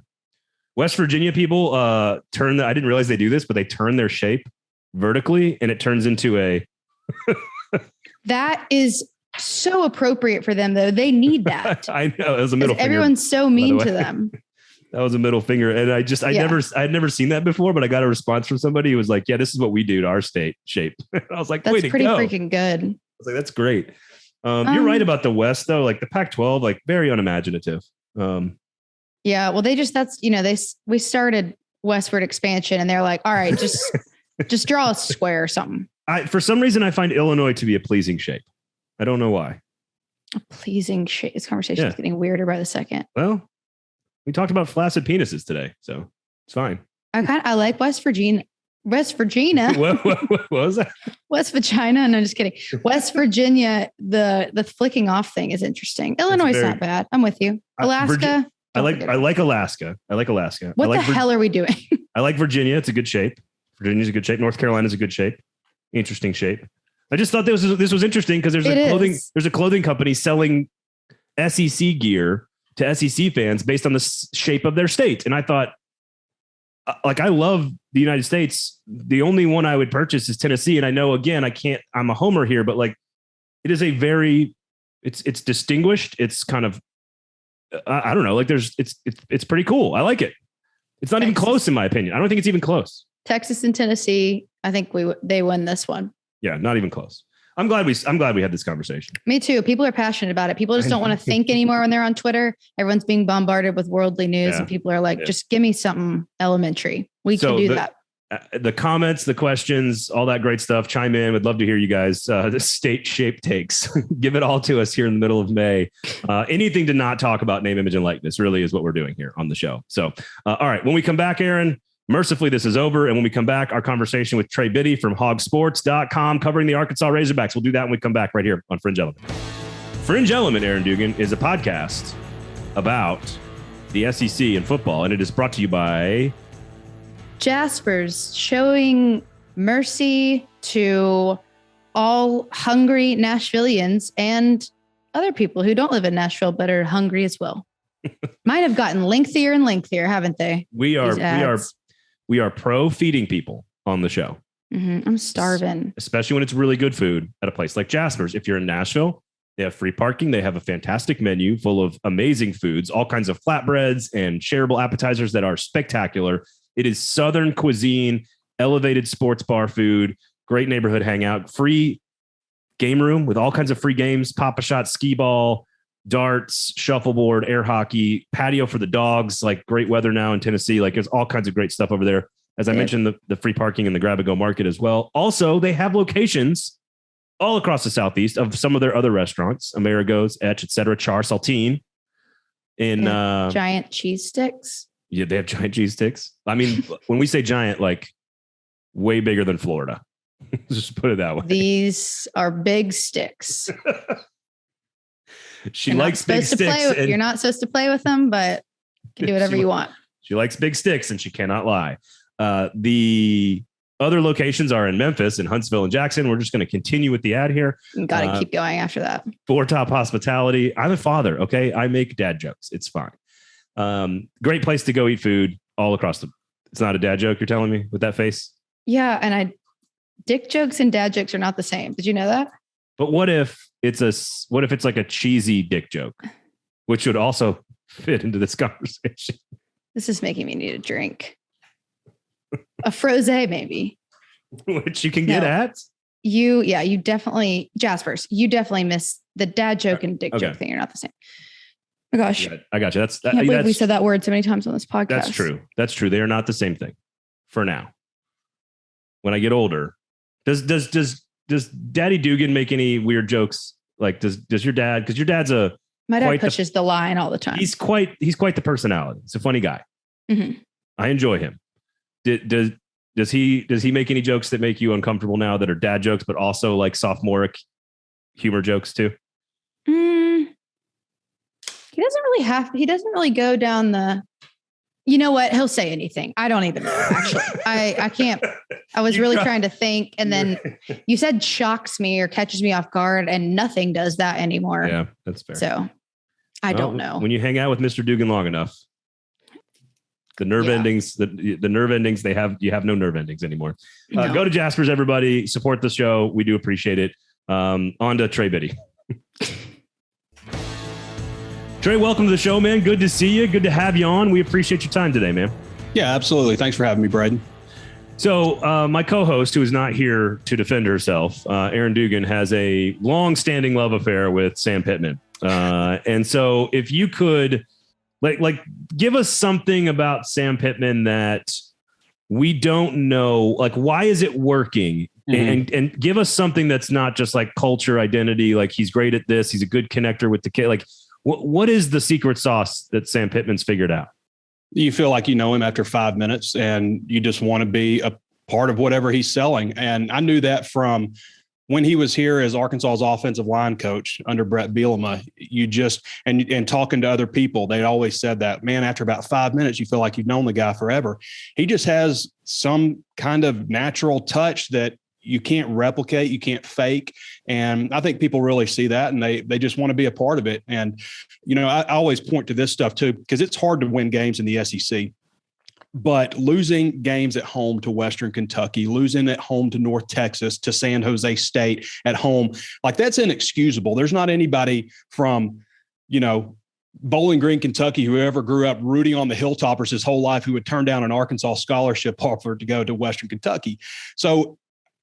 West Virginia people I didn't realize they do this, but they turn their shape vertically and it turns into a. That is so appropriate for them, though. They need that. I know. It was a middle finger. Everyone's so mean to them. That was a middle finger. And I'd never seen that before, but I got a response from somebody who was like, yeah, this is what we do to our state shape. I was like, that's pretty freaking good. I was like, that's great. You're right about the West though. Like the Pac-12, like very unimaginative. Yeah. Well, we started westward expansion and they're like, all right, just draw a square or something. For some reason, I find Illinois to be a pleasing shape. I don't know why. A pleasing shape. This conversation is getting weirder by the second. Well, we talked about flaccid penises today, so it's fine. I like West Virginia. What was that? West Virginia. No, just kidding. West Virginia, the flicking off thing is interesting. Illinois is not bad. I'm with you. Alaska. I like Alaska. What the hell are we doing? I like Virginia. It's a good shape. Virginia's a good shape. North Carolina's a good shape. Interesting shape. I just thought this was interesting because there's a clothing company selling SEC gear to SEC fans based on the shape of their state. And I thought, I love the United States. The only one I would purchase is Tennessee. And I know, again, I'm a homer here, but like, it is it's distinguished. It's kind of, I don't know, like it's pretty cool. I like it. It's not even close in my opinion. I don't think it's even close. Texas and Tennessee. I think they win this one. Yeah. Not even close. I'm glad we had this conversation. Me too. People are passionate about it. People just don't want to think anymore when they're on Twitter. Everyone's being bombarded with worldly news and people are like, just give me something elementary. We can do that. The comments, the questions, all that great stuff. Chime in. Would love to hear you guys. The state shape takes. Give it all to us here in the middle of May. Anything to not talk about name, image, and likeness really is what we're doing here on the show. So, all right. When we come back, Erin, mercifully, this is over. And when we come back, our conversation with Trey Biddy from hogsports.com covering the Arkansas Razorbacks. We'll do that when we come back right here on Fringe Element. Fringe Element, Erin Dugan, is a podcast about the SEC and football. And it is brought to you by Jaspers, showing mercy to all hungry Nashvillians and other people who don't live in Nashville but are hungry as well. Might have gotten lengthier and lengthier, haven't they? We are pro feeding people on the show. Mm-hmm. I'm starving. Especially when it's really good food at a place like Jasper's. If you're in Nashville, they have free parking. They have a fantastic menu full of amazing foods, all kinds of flatbreads and shareable appetizers that are spectacular. It is Southern cuisine, elevated sports bar food, great neighborhood hangout, free game room with all kinds of free games, Pop-A-Shot, skee ball, darts, shuffleboard, air hockey, patio for the dogs, like great weather now in Tennessee. Like there's all kinds of great stuff over there. As I mentioned, the free parking and the grab and go market as well. Also, they have locations all across the Southeast of some of their other restaurants, Amerigo's, Etch, etc., Char, Saltine. In giant cheese sticks. Yeah, they have giant cheese sticks. I mean, when we say giant, like way bigger than Florida. Just put it that way. These are big sticks. She likes big sticks. You're not supposed to play with them, but you can do whatever you want. She likes big sticks and she cannot lie. The other locations are in Memphis and Huntsville and Jackson. We're just going to continue with the ad here. Got to keep going after that. For Top Hospitality. I'm a father. Okay. I make dad jokes. It's fine. Great place to go eat food all across it's not a dad joke. You're telling me with that face? Yeah. And dick jokes and dad jokes are not the same. Did you know that? But what if it's like a cheesy dick joke, which would also fit into this conversation? This is making me need a drink. A frosé, maybe. Which you can get at. You definitely, Jaspers, you definitely miss the dad joke and dick joke thing. You're not the same. Oh my gosh. I got you. I can't believe we said that word so many times on this podcast. That's true. They are not the same thing for now. When I get older, does Daddy Dugan make any weird jokes? Like does your dad, because your dad's my dad pushes the line all the time. He's quite the personality. He's a funny guy. Mm-hmm. I enjoy him. Does he make any jokes that make you uncomfortable now that are dad jokes, but also like sophomoric humor jokes too? He doesn't really go down the You know what? He'll say anything. I don't even know, actually. I can't. I was really trying to think. And then you said shocks me or catches me off guard, and nothing does that anymore. Yeah, that's fair. So I don't know. When you hang out with Mr. Dugan long enough, the nerve endings, the nerve endings, you have no nerve endings anymore. No. Go to Jasper's, everybody. Support the show. We do appreciate it. On to Trey Biddy. Trey, welcome to the show, man. Good to see you. Good to have you on. We appreciate your time today, man. Yeah, absolutely. Thanks for having me, Braden. So my co-host, who is not here to defend herself, Erin Dugan, has a long-standing love affair with Sam Pittman. And so if you could like give us something about Sam Pittman that we don't know, like, why is it working? Mm-hmm. And give us something that's not just like culture, identity, like he's great at this, he's a good connector with the kid. Like, what is the secret sauce that Sam Pittman's figured out? You feel like you know him after 5 minutes and you just want to be a part of whatever he's selling. And I knew that from when he was here as Arkansas's offensive line coach under Brett Bielema. You just, and talking to other people, they always said that, man, after about 5 minutes, you feel like you've known the guy forever. He just has some kind of natural touch that you can't replicate, you can't fake. And I think people really see that and they just want to be a part of it. And, you know, I always point to this stuff too, because it's hard to win games in the SEC. But losing games at home to Western Kentucky, losing at home to North Texas, to San Jose State at home, like that's inexcusable. There's not anybody from, you know, Bowling Green, Kentucky, who ever grew up rooting on the Hilltoppers his whole life, who would turn down an Arkansas scholarship offer to go to Western Kentucky. So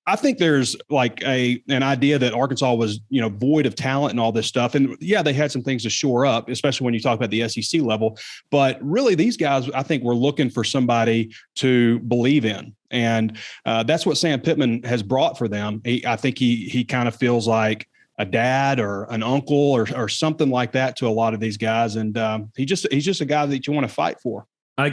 I think there's like an idea that Arkansas was, you know, void of talent and all this stuff. And yeah, they had some things to shore up, especially when you talk about the SEC level. But really, these guys, I think, were looking for somebody to believe in. And that's what Sam Pittman has brought for them. I think he kind of feels like a dad or an uncle or something like that to a lot of these guys. And he's just a guy that you want to fight for. I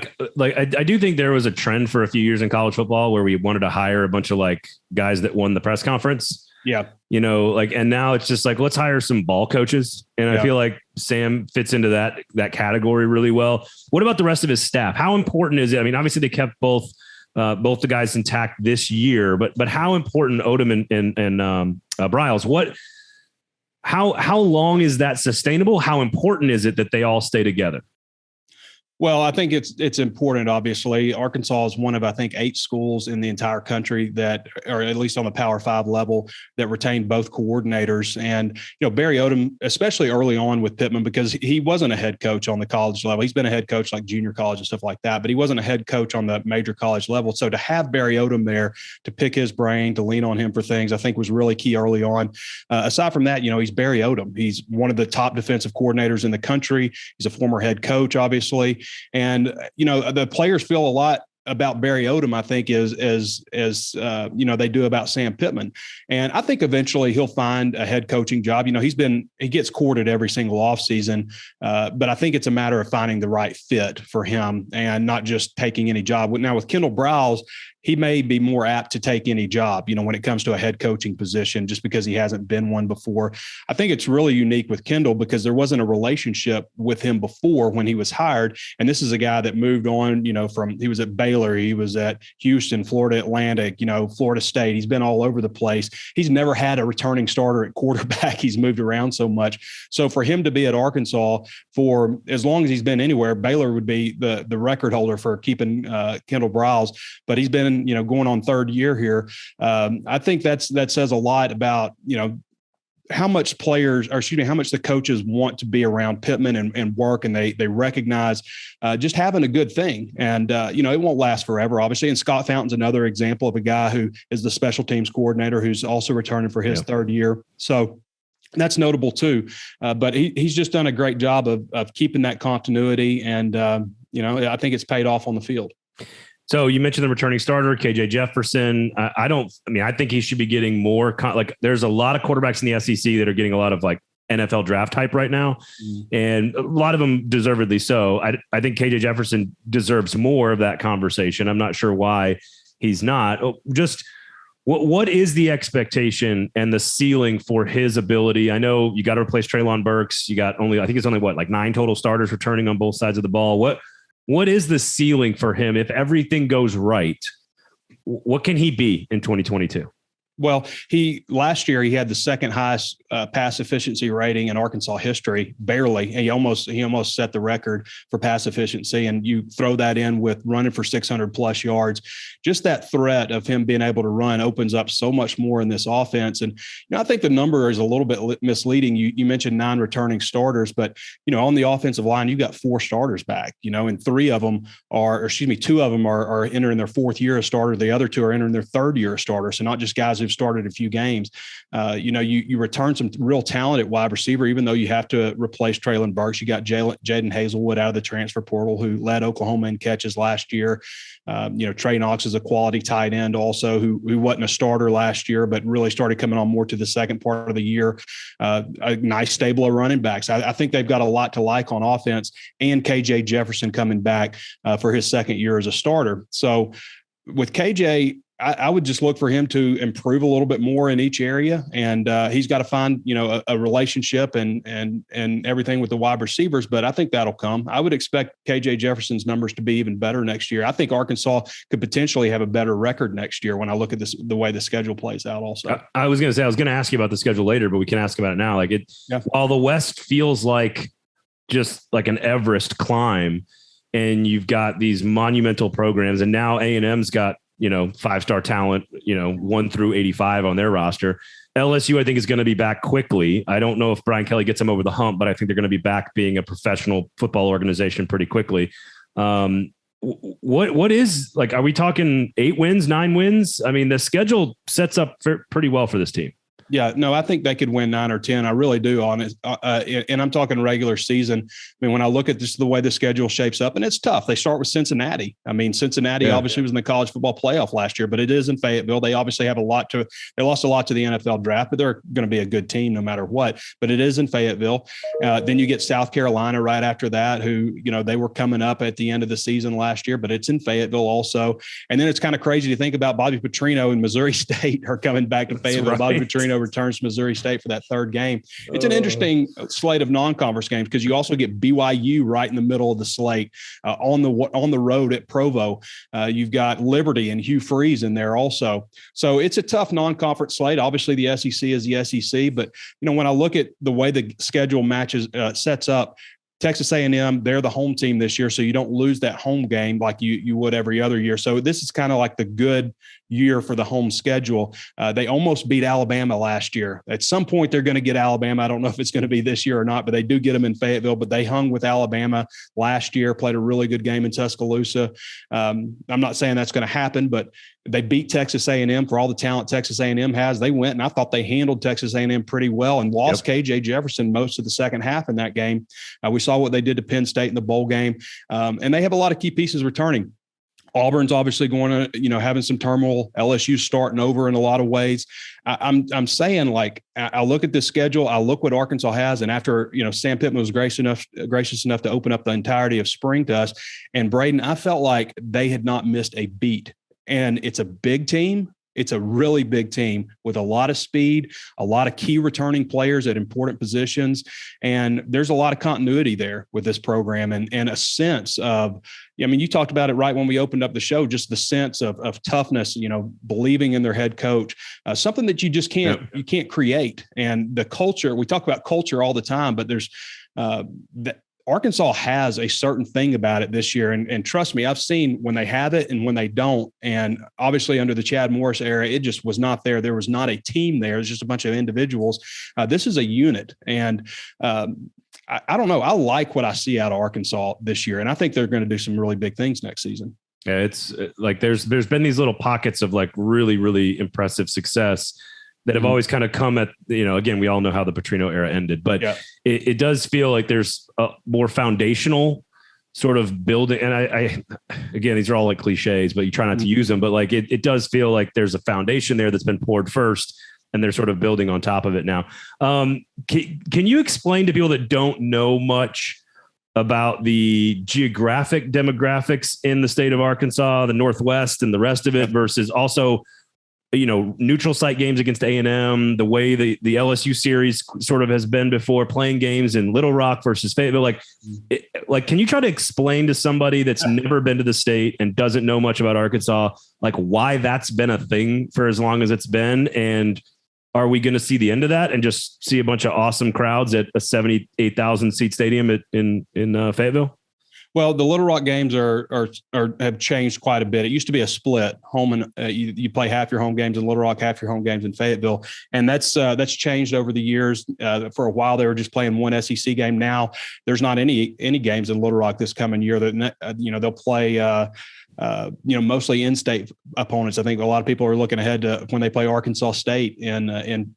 do think there was a trend for a few years in college football where we wanted to hire a bunch of like guys that won the press conference. Yeah. You know, like, and now it's just like, let's hire some ball coaches. And I feel like Sam fits into that category really well. What about the rest of his staff? How important is it? I mean, obviously they kept both the guys intact this year, but how important Odom and Briles, how long is that sustainable? How important is it that they all stay together? Well, I think it's important, obviously. Arkansas is one of, I think, 8 schools in the entire country that, or at least on the Power 5 level, that retain both coordinators. And, you know, Barry Odom, especially early on with Pittman, because he wasn't a head coach on the college level. He's been a head coach like junior college and stuff like that, but he wasn't a head coach on the major college level. So to have Barry Odom there to pick his brain, to lean on him for things, I think was really key early on. Aside from that, you know, he's Barry Odom. He's one of the top defensive coordinators in the country. He's a former head coach, obviously. And, you know, the players feel a lot about Barry Odom, I think, as you know, they do about Sam Pittman. And I think eventually he'll find a head coaching job. You know, he gets courted every single offseason, but I think it's a matter of finding the right fit for him and not just taking any job. Now with Kendall Briles, he may be more apt to take any job, you know, when it comes to a head coaching position, just because he hasn't been one before. I think it's really unique with Kendall because there wasn't a relationship with him before when he was hired. And this is a guy that moved on, you know, he was at Baylor, he was at Houston, Florida Atlantic, you know, Florida State. He's been all over the place. He's never had a returning starter at quarterback. He's moved around so much. So for him to be at Arkansas for as long as he's been anywhere, Baylor would be the record holder for keeping Kendall Briles, but he's been, you know, going on 3rd year here. I think that says a lot about, you know, how much how much the coaches want to be around Pittman and work, and they recognize just having a good thing. And, you know, it won't last forever, obviously. And Scott Fountain's another example of a guy who is the special teams coordinator who's also returning for his 3rd year. So that's notable too. But he's just done a great job of keeping that continuity. And, you know, I think it's paid off on the field. So you mentioned the returning starter, KJ Jefferson. I think he should be getting more. There's a lot of quarterbacks in the SEC that are getting a lot of like NFL draft hype right now. And a lot of them deservedly so. I think KJ Jefferson deserves more of that conversation. I'm not sure why he's not. Just what is the expectation and the ceiling for his ability? I know you got to replace Treylon Burks. You got I think it's only 9 total starters returning on both sides of the ball. what is the ceiling for him if everything goes right? What can he be in 2022? Well, last year he had the second highest pass efficiency rating in Arkansas history, barely. He almost set the record for pass efficiency. And you throw that in with running for 600 plus yards, just that threat of him being able to run opens up so much more in this offense. And I think the number is a little bit misleading. You mentioned 9 returning starters, but on the offensive line, you got 4 starters back. And 2 of them are entering their 4th year as starter. The other 2 are entering their 3rd year as starter. So not just guys who've started a few games. You return some real talent at wide receiver, even though you have to replace Traylon Burks. You got Jaden Hazelwood out of the transfer portal, who led Oklahoma in catches last year. Trey Knox is a quality tight end also, who wasn't a starter last year, but really started coming on more to the second part of the year. A nice stable of running backs. I think they've got a lot to like on offense, and KJ Jefferson coming back for his 2nd year as a starter. So with KJ, I would just look for him to improve a little bit more in each area, and he's got to find a relationship and everything with the wide receivers. But I think that'll come. I would expect KJ Jefferson's numbers to be even better next year. I think Arkansas could potentially have a better record next year when I look at the way the schedule plays out. Also, I was going to ask you about the schedule later, but we can ask about it now. While the West feels like just like an Everest climb, and you've got these monumental programs, and now A&M's got 5-star talent, 1 through 85 on their roster. LSU, I think, is going to be back quickly. I don't know if Brian Kelly gets them over the hump, but I think they're going to be back being a professional football organization pretty quickly. What is are we talking 8 wins, 9 wins? I mean, the schedule sets up pretty well for this team. Yeah, no, I think they could win 9 or 10. I really do on it. And I'm talking regular season. I mean, when I look at just the way the schedule shapes up, and it's tough. They start with Cincinnati. I mean, Cincinnati obviously was in the college football playoff last year, but it is in Fayetteville. They obviously have they lost a lot to the NFL draft, but they're going to be a good team no matter what. But it is in Fayetteville. Then you get South Carolina right after that, who, they were coming up at the end of the season last year, but it's in Fayetteville also. And then it's kind of crazy to think about Bobby Petrino and Missouri State are coming back to Fayetteville. Right. Bobby Petrino returns to Missouri State for that 3rd game. It's an interesting slate of non-conference games because you also get BYU right in the middle of the slate on the road at Provo. You've got Liberty and Hugh Freeze in there also. So it's a tough non-conference slate. Obviously, the SEC is the SEC, but when I look at the way the schedule sets up, Texas A&M, they're the home team this year, so you don't lose that home game like you would every other year. So this is kind of like the good year for the home schedule. They almost beat Alabama last year. At some point, they're going to get Alabama. I don't know if it's going to be this year or not, but they do get them in Fayetteville. But they hung with Alabama last year, played a really good game in Tuscaloosa. I'm not saying that's going to happen, but they beat Texas A&M for all the talent Texas A&M has. They went, and I thought they handled Texas A&M pretty well and lost KJ Jefferson most of the second half in that game. We saw what they did to Penn State in the bowl game, and they have a lot of key pieces returning. Auburn's obviously going to, having some turmoil. LSU starting over in a lot of ways. I'm saying, I look at this schedule, I look what Arkansas has, and after Sam Pittman was gracious enough to open up the entirety of spring to us, and Braden, I felt like they had not missed a beat. And it's a big team. It's a really big team with a lot of speed, a lot of key returning players at important positions. And there's a lot of continuity there with this program and a sense of, you talked about it right when we opened up the show, just the sense of toughness, believing in their head coach, something that you just can't create. And the culture, we talk about culture all the time, but there's Arkansas has a certain thing about it this year. And trust me, I've seen when they have it and when they don't. And obviously under the Chad Morris era, it just was not there. There was not a team there. It was just a bunch of individuals. This is a unit. And I don't know. I like what I see out of Arkansas this year. And I think they're going to do some really big things next season. Yeah, it's like there's been these little pockets of really, really impressive success that have always kind of come at, again, we all know how the Petrino era ended, but it does feel like there's a more foundational sort of building. And I again, these are all like cliches, but you try not to use them, but it does feel like there's a foundation there that's been poured first and they're sort of building on top of it now. Can you explain to people that don't know much about the geographic demographics in the state of Arkansas, the Northwest and the rest of it versus also, neutral site games against A&M, the way the LSU series sort of has been before, playing games in Little Rock versus Fayetteville. Can you try to explain to somebody that's never been to the state and doesn't know much about Arkansas, why that's been a thing for as long as it's been? And are we going to see the end of that and just see a bunch of awesome crowds at a 78,000 seat stadium in Fayetteville? Well, the Little Rock games have changed quite a bit. It used to be a split home, and you play half your home games in Little Rock, half your home games in Fayetteville, and that's changed over the years. For a while, they were just playing one SEC game. Now there's not any games in Little Rock this coming year. They'll play. Mostly in-state opponents. I think a lot of people are looking ahead to when they play Arkansas State in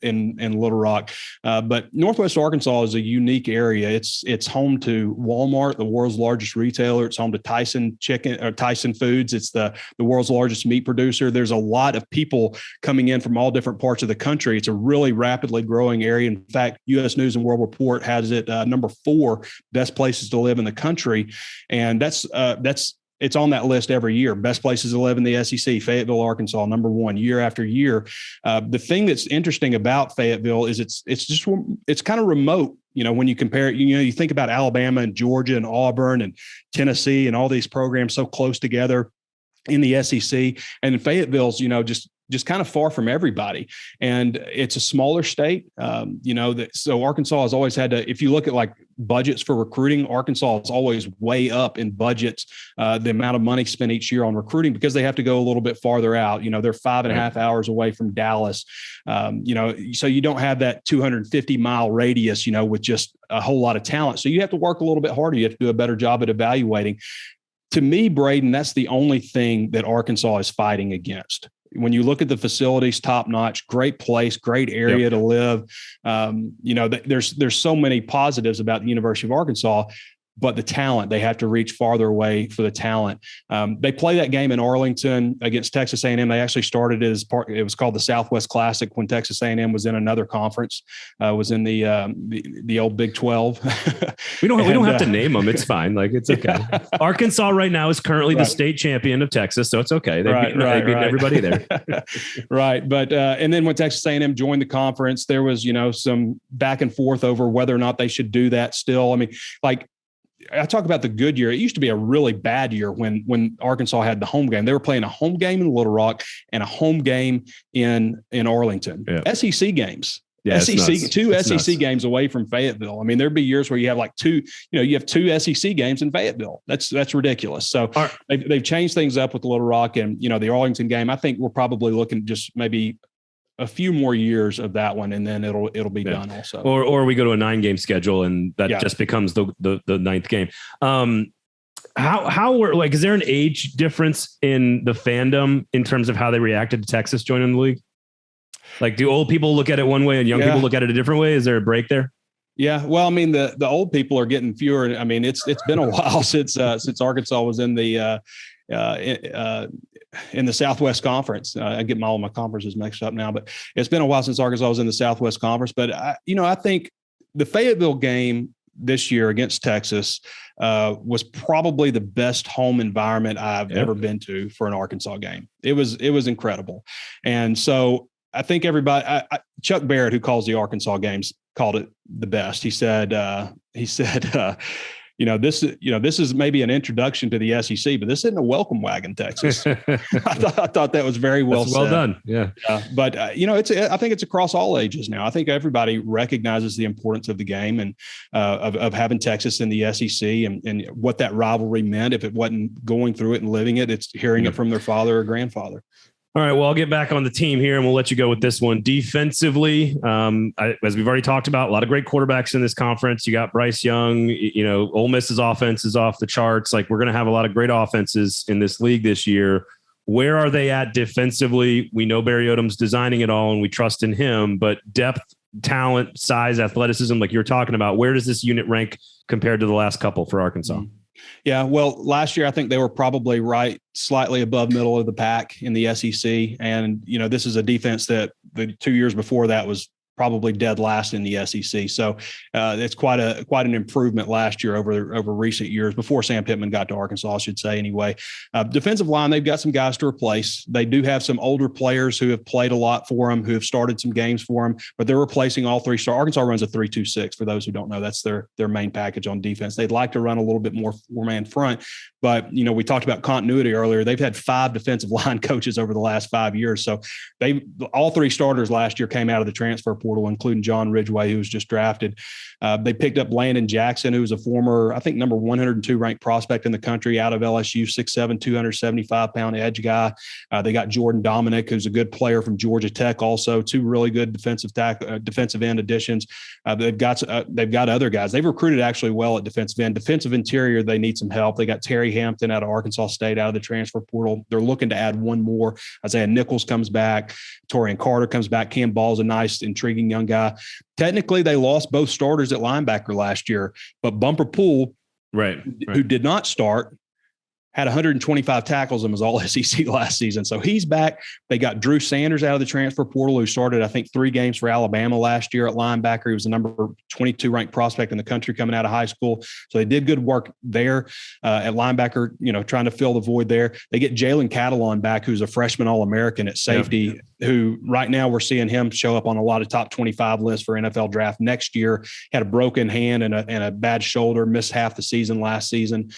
Little Rock. But Northwest Arkansas is a unique area. It's home to Walmart, the world's largest retailer. It's home to Tyson Foods. It's the world's largest meat producer. There's a lot of people coming in from all different parts of the country. It's a really rapidly growing area. In fact, U.S. News and World Report has it number 4 best places to live in the country, and that's it's on that list every year. Best places to live in the SEC, Fayetteville, Arkansas, number 1 year after year. The thing that's interesting about Fayetteville is it's kind of remote. When you compare it, you think about Alabama and Georgia and Auburn and Tennessee and all these programs so close together in the SEC, and Fayetteville's, just kind of far from everybody. And it's a smaller state, so Arkansas has always had to, if you look at budgets for recruiting, Arkansas is always way up in budgets, the amount of money spent each year on recruiting, because they have to go a little bit farther out. They're 5.5 hours away from Dallas, so you don't have that 250-mile radius, with just a whole lot of talent. So you have to work a little bit harder. You have to do a better job at evaluating. To me, Braden, that's the only thing that Arkansas is fighting against. When you look at the facilities, top notch, great place, great area to live. There's so many positives about the University of Arkansas, but the talent, they have to reach farther away for the talent. They play that game in Arlington against Texas A&M. They actually started it it was called the Southwest Classic when Texas A&M was in another conference, was in the old Big 12. We don't have to name them. It's fine. It's okay. Arkansas right now is currently the state champion of Texas, so it's okay. They beat everybody there. Right. But, and then when Texas A&M joined the conference, there was, some back and forth over whether or not they should do that still. I mean, I talk about the good year. It used to be a really bad year when Arkansas had the home game. They were playing a home game in Little Rock and a home game in Arlington. Yeah. SEC games. Yeah, SEC games away from Fayetteville. I mean, there'd be years where you have two SEC games in Fayetteville. That's ridiculous. So they've changed things up with Little Rock and, the Arlington game. I think we're probably looking just maybe a few more years of that one, and then it'll be done also. Or we go to a 9-game schedule and that just becomes the 9th game. How were is there an age difference in the fandom in terms of how they reacted to Texas joining the league? Do old people look at it one way and young people look at it a different way? Is there a break there? Yeah. Well, I mean, the old people are getting fewer. I mean, it's been a while since Arkansas was in the Southwest Conference. I get all my conferences mixed up now, but it's been a while since Arkansas was in the Southwest Conference. But I think the Fayetteville game this year against Texas was probably the best home environment I've ever been to for an Arkansas game. It was this, and so I think everybody. Chuck Barrett, who calls the Arkansas games, called it the best. He said. This is maybe an introduction to the SEC, but this isn't a welcome wagon, Texas. I thought that was very well said. Well done. Yeah. But I think it's across all ages now. I think everybody recognizes the importance of the game and of having Texas in the SEC and what that rivalry meant. If it wasn't going through it and living it, it's hearing it from their father or grandfather. All right, well, I'll get back on the team here, and we'll let you go with this one. Defensively, as we've already talked about, a lot of great quarterbacks in this conference. You got Bryce Young. Ole Miss's offense is off the charts. We're going to have a lot of great offenses in this league this year. Where are they at defensively? We know Barry Odom's designing it all, and we trust in him. But depth, talent, size, athleticism, like you're talking about, where does this unit rank compared to the last couple for Arkansas? Mm-hmm. Yeah, well, last year I think they were probably slightly above middle of the pack in the SEC. And, this is a defense that the 2 years before that was probably dead last in the SEC. So it's quite an improvement last year over recent years before Sam Pittman got to Arkansas, I should say. Anyway, defensive line, they've got some guys to replace. They do have some older players who have played a lot for them, who have started some games for them, but they're replacing all three. So Arkansas runs a 3-2-6. For those who don't know, that's their main package on defense. They'd like to run a little bit more four-man front, but we talked about continuity earlier. They've had 5 defensive line coaches over the last 5 years. So all 3 starters last year came out of the transfer portal, including John Ridgway, who was just drafted. They picked up Landon Jackson, who was a former, I think, number 102 ranked prospect in the country out of LSU, 6'7", 275-pound edge guy. They got Jordan Dominic, who's a good player from Georgia Tech, also 2 really good defensive end additions. They've got other guys. They've recruited actually well at defensive end. Defensive interior, they need some help. They got Terry Hampton out of Arkansas State out of the transfer portal. They're looking to add one more. Isaiah Nichols comes back. Torian Carter comes back. Cam Ball's a nice, intriguing young guy. Technically, they lost both starters at linebacker last year, but Bumper Poole, who did not start, had 125 tackles and was all SEC last season. So he's back. They got Drew Sanders out of the transfer portal, who started, I think, 3 games for Alabama last year at linebacker. He was the number 22 ranked prospect in the country coming out of high school. So they did good work there at linebacker, trying to fill the void there. They get Jalen Catalon back, who's a freshman All-American at safety, who right now we're seeing him show up on a lot of top 25 lists for NFL draft next year. Had a broken hand and a bad shoulder, missed half the season last season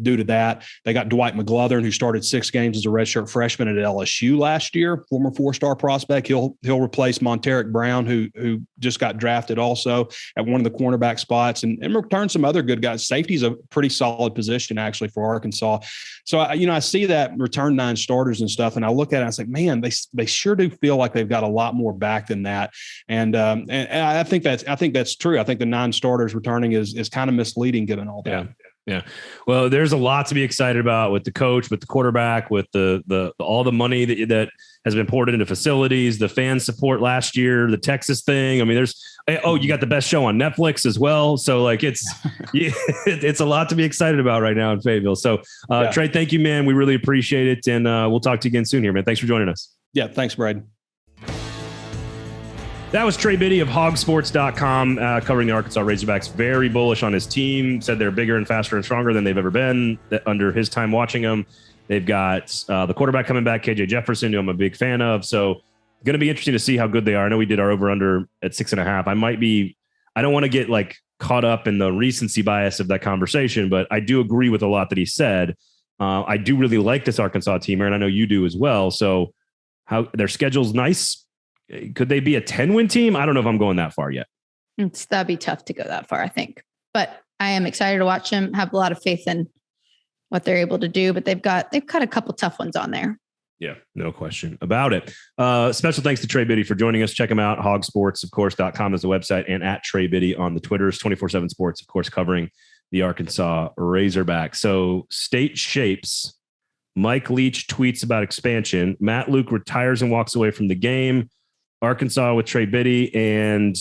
due to that. They got Dwight McGlothern, who started 6 games as a redshirt freshman at LSU last year, former 4-star prospect. He'll replace Monteric Brown, who just got drafted also at one of the cornerback spots, and return some other good guys. Safety's a pretty solid position actually for Arkansas. So I see that return 9 starters and stuff, and I look at it and I say, man, they sure do feel like they've got a lot more back than that. And I think that's true. I think the 9 starters returning is kind of misleading given all that. Yeah. Well, there's a lot to be excited about with the coach, with the quarterback, with the all the money that has been poured into facilities, the fan support last year, the Texas thing. I mean, you got the best show on Netflix as well. So it's a lot to be excited about right now in Fayetteville. So Trey, thank you, man. We really appreciate it. And we'll talk to you again soon here, man. Thanks for joining us. Yeah. Thanks, Braden. That was Trey Biddy of hogsports.com covering the Arkansas Razorbacks. Very bullish on his team. Said they're bigger and faster and stronger than they've ever been under his time watching them. They've got the quarterback coming back, KJ Jefferson, who I'm a big fan of. So going to be interesting to see how good they are. I know we did our over-under at 6.5. I don't want to get caught up in the recency bias of that conversation, but I do agree with a lot that he said. I do really like this Arkansas team, and I know you do as well. So how their schedule's nice. Could they be a 10-win team? I don't know if I'm going that far yet. That'd be tough to go that far, I think. But I am excited to watch them. Have a lot of faith in what they're able to do. But they've got a couple tough ones on there. Yeah, no question about it. Special thanks to Trey Biddy for joining us. Check him out. Hogsports.com is the website, and at Trey Biddy on the Twitters. 24/7 Sports, of course, covering the Arkansas Razorbacks. So state shapes. Mike Leach tweets about expansion. Matt Luke retires and walks away from the game. Arkansas with Trey Biddy, and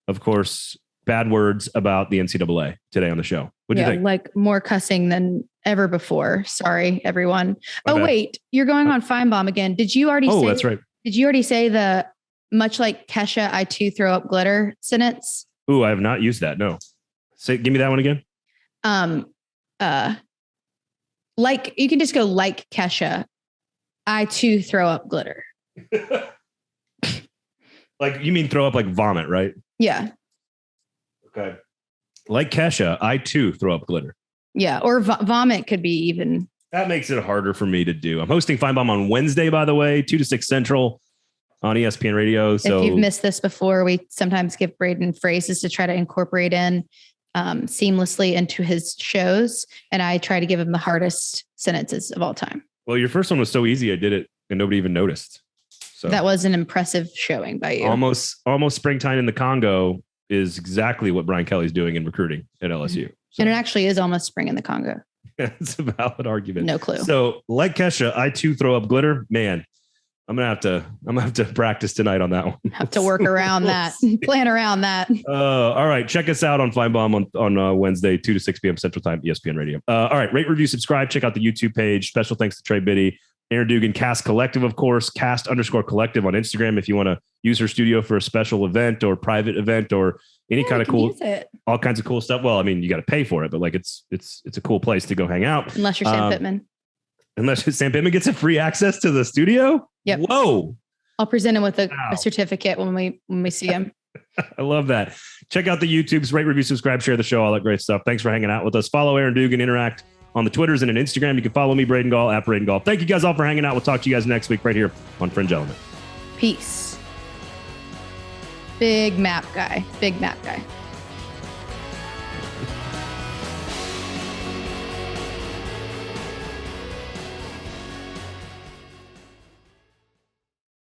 of course, bad words about the NCAA today on the show. What do you think? More cussing than ever before. Sorry, everyone. Wait, you're going on Feinbaum again. Did you already say? That's right. Did you already say the much like Kesha, I too throw up glitter sentence? Ooh, I have not used that. No. Give me that one again. You can just go like Kesha, I too throw up glitter. You mean throw up like vomit, right? Yeah. Okay. Like Kesha, I too throw up glitter. Yeah. Or vomit could be even. That makes it harder for me to do. I'm hosting Feinbaum on Wednesday, by the way, 2 to 6 Central on ESPN Radio. So if you've missed this before, we sometimes give Braden phrases to try to incorporate in seamlessly into his shows. And I try to give him the hardest sentences of all time. Well, your first one was so easy. I did it and nobody even noticed. So that was an impressive showing by you. Almost springtime in the Congo is exactly what Brian Kelly's doing in recruiting at LSU. So. And it actually is almost spring in the Congo. It's a valid argument. No clue. So like Kesha, I too throw up glitter. Man, I'm gonna have to practice tonight on that one. Have to work around that, plan around that. All right, check us out on Feinbaum on Wednesday, 2 to 6 p.m. Central Time, ESPN Radio. All right, rate, review, subscribe. Check out the YouTube page. Special thanks to Trey Biddy Erin Dugan, Cast Collective, of course, Cast_Collective on Instagram if you want to use her studio for a special event or private event or any kind of cool, all kinds of cool stuff. Well, I mean, you got to pay for it, but like it's a cool place to go hang out. Unless you're Sam Pittman. Unless Sam Pittman gets a free access to the studio. Yep. Whoa. I'll present him with a certificate when we see him. I love that. Check out the YouTubes, rate, review, subscribe, share the show, all that great stuff. Thanks for hanging out with us. Follow Erin Dugan, interact on the Twitters and on Instagram. You can follow me, Braden Gall, at Braden Gall. Thank you guys all for hanging out. We'll talk to you guys next week right here on Fringe Element. Peace. Big map guy.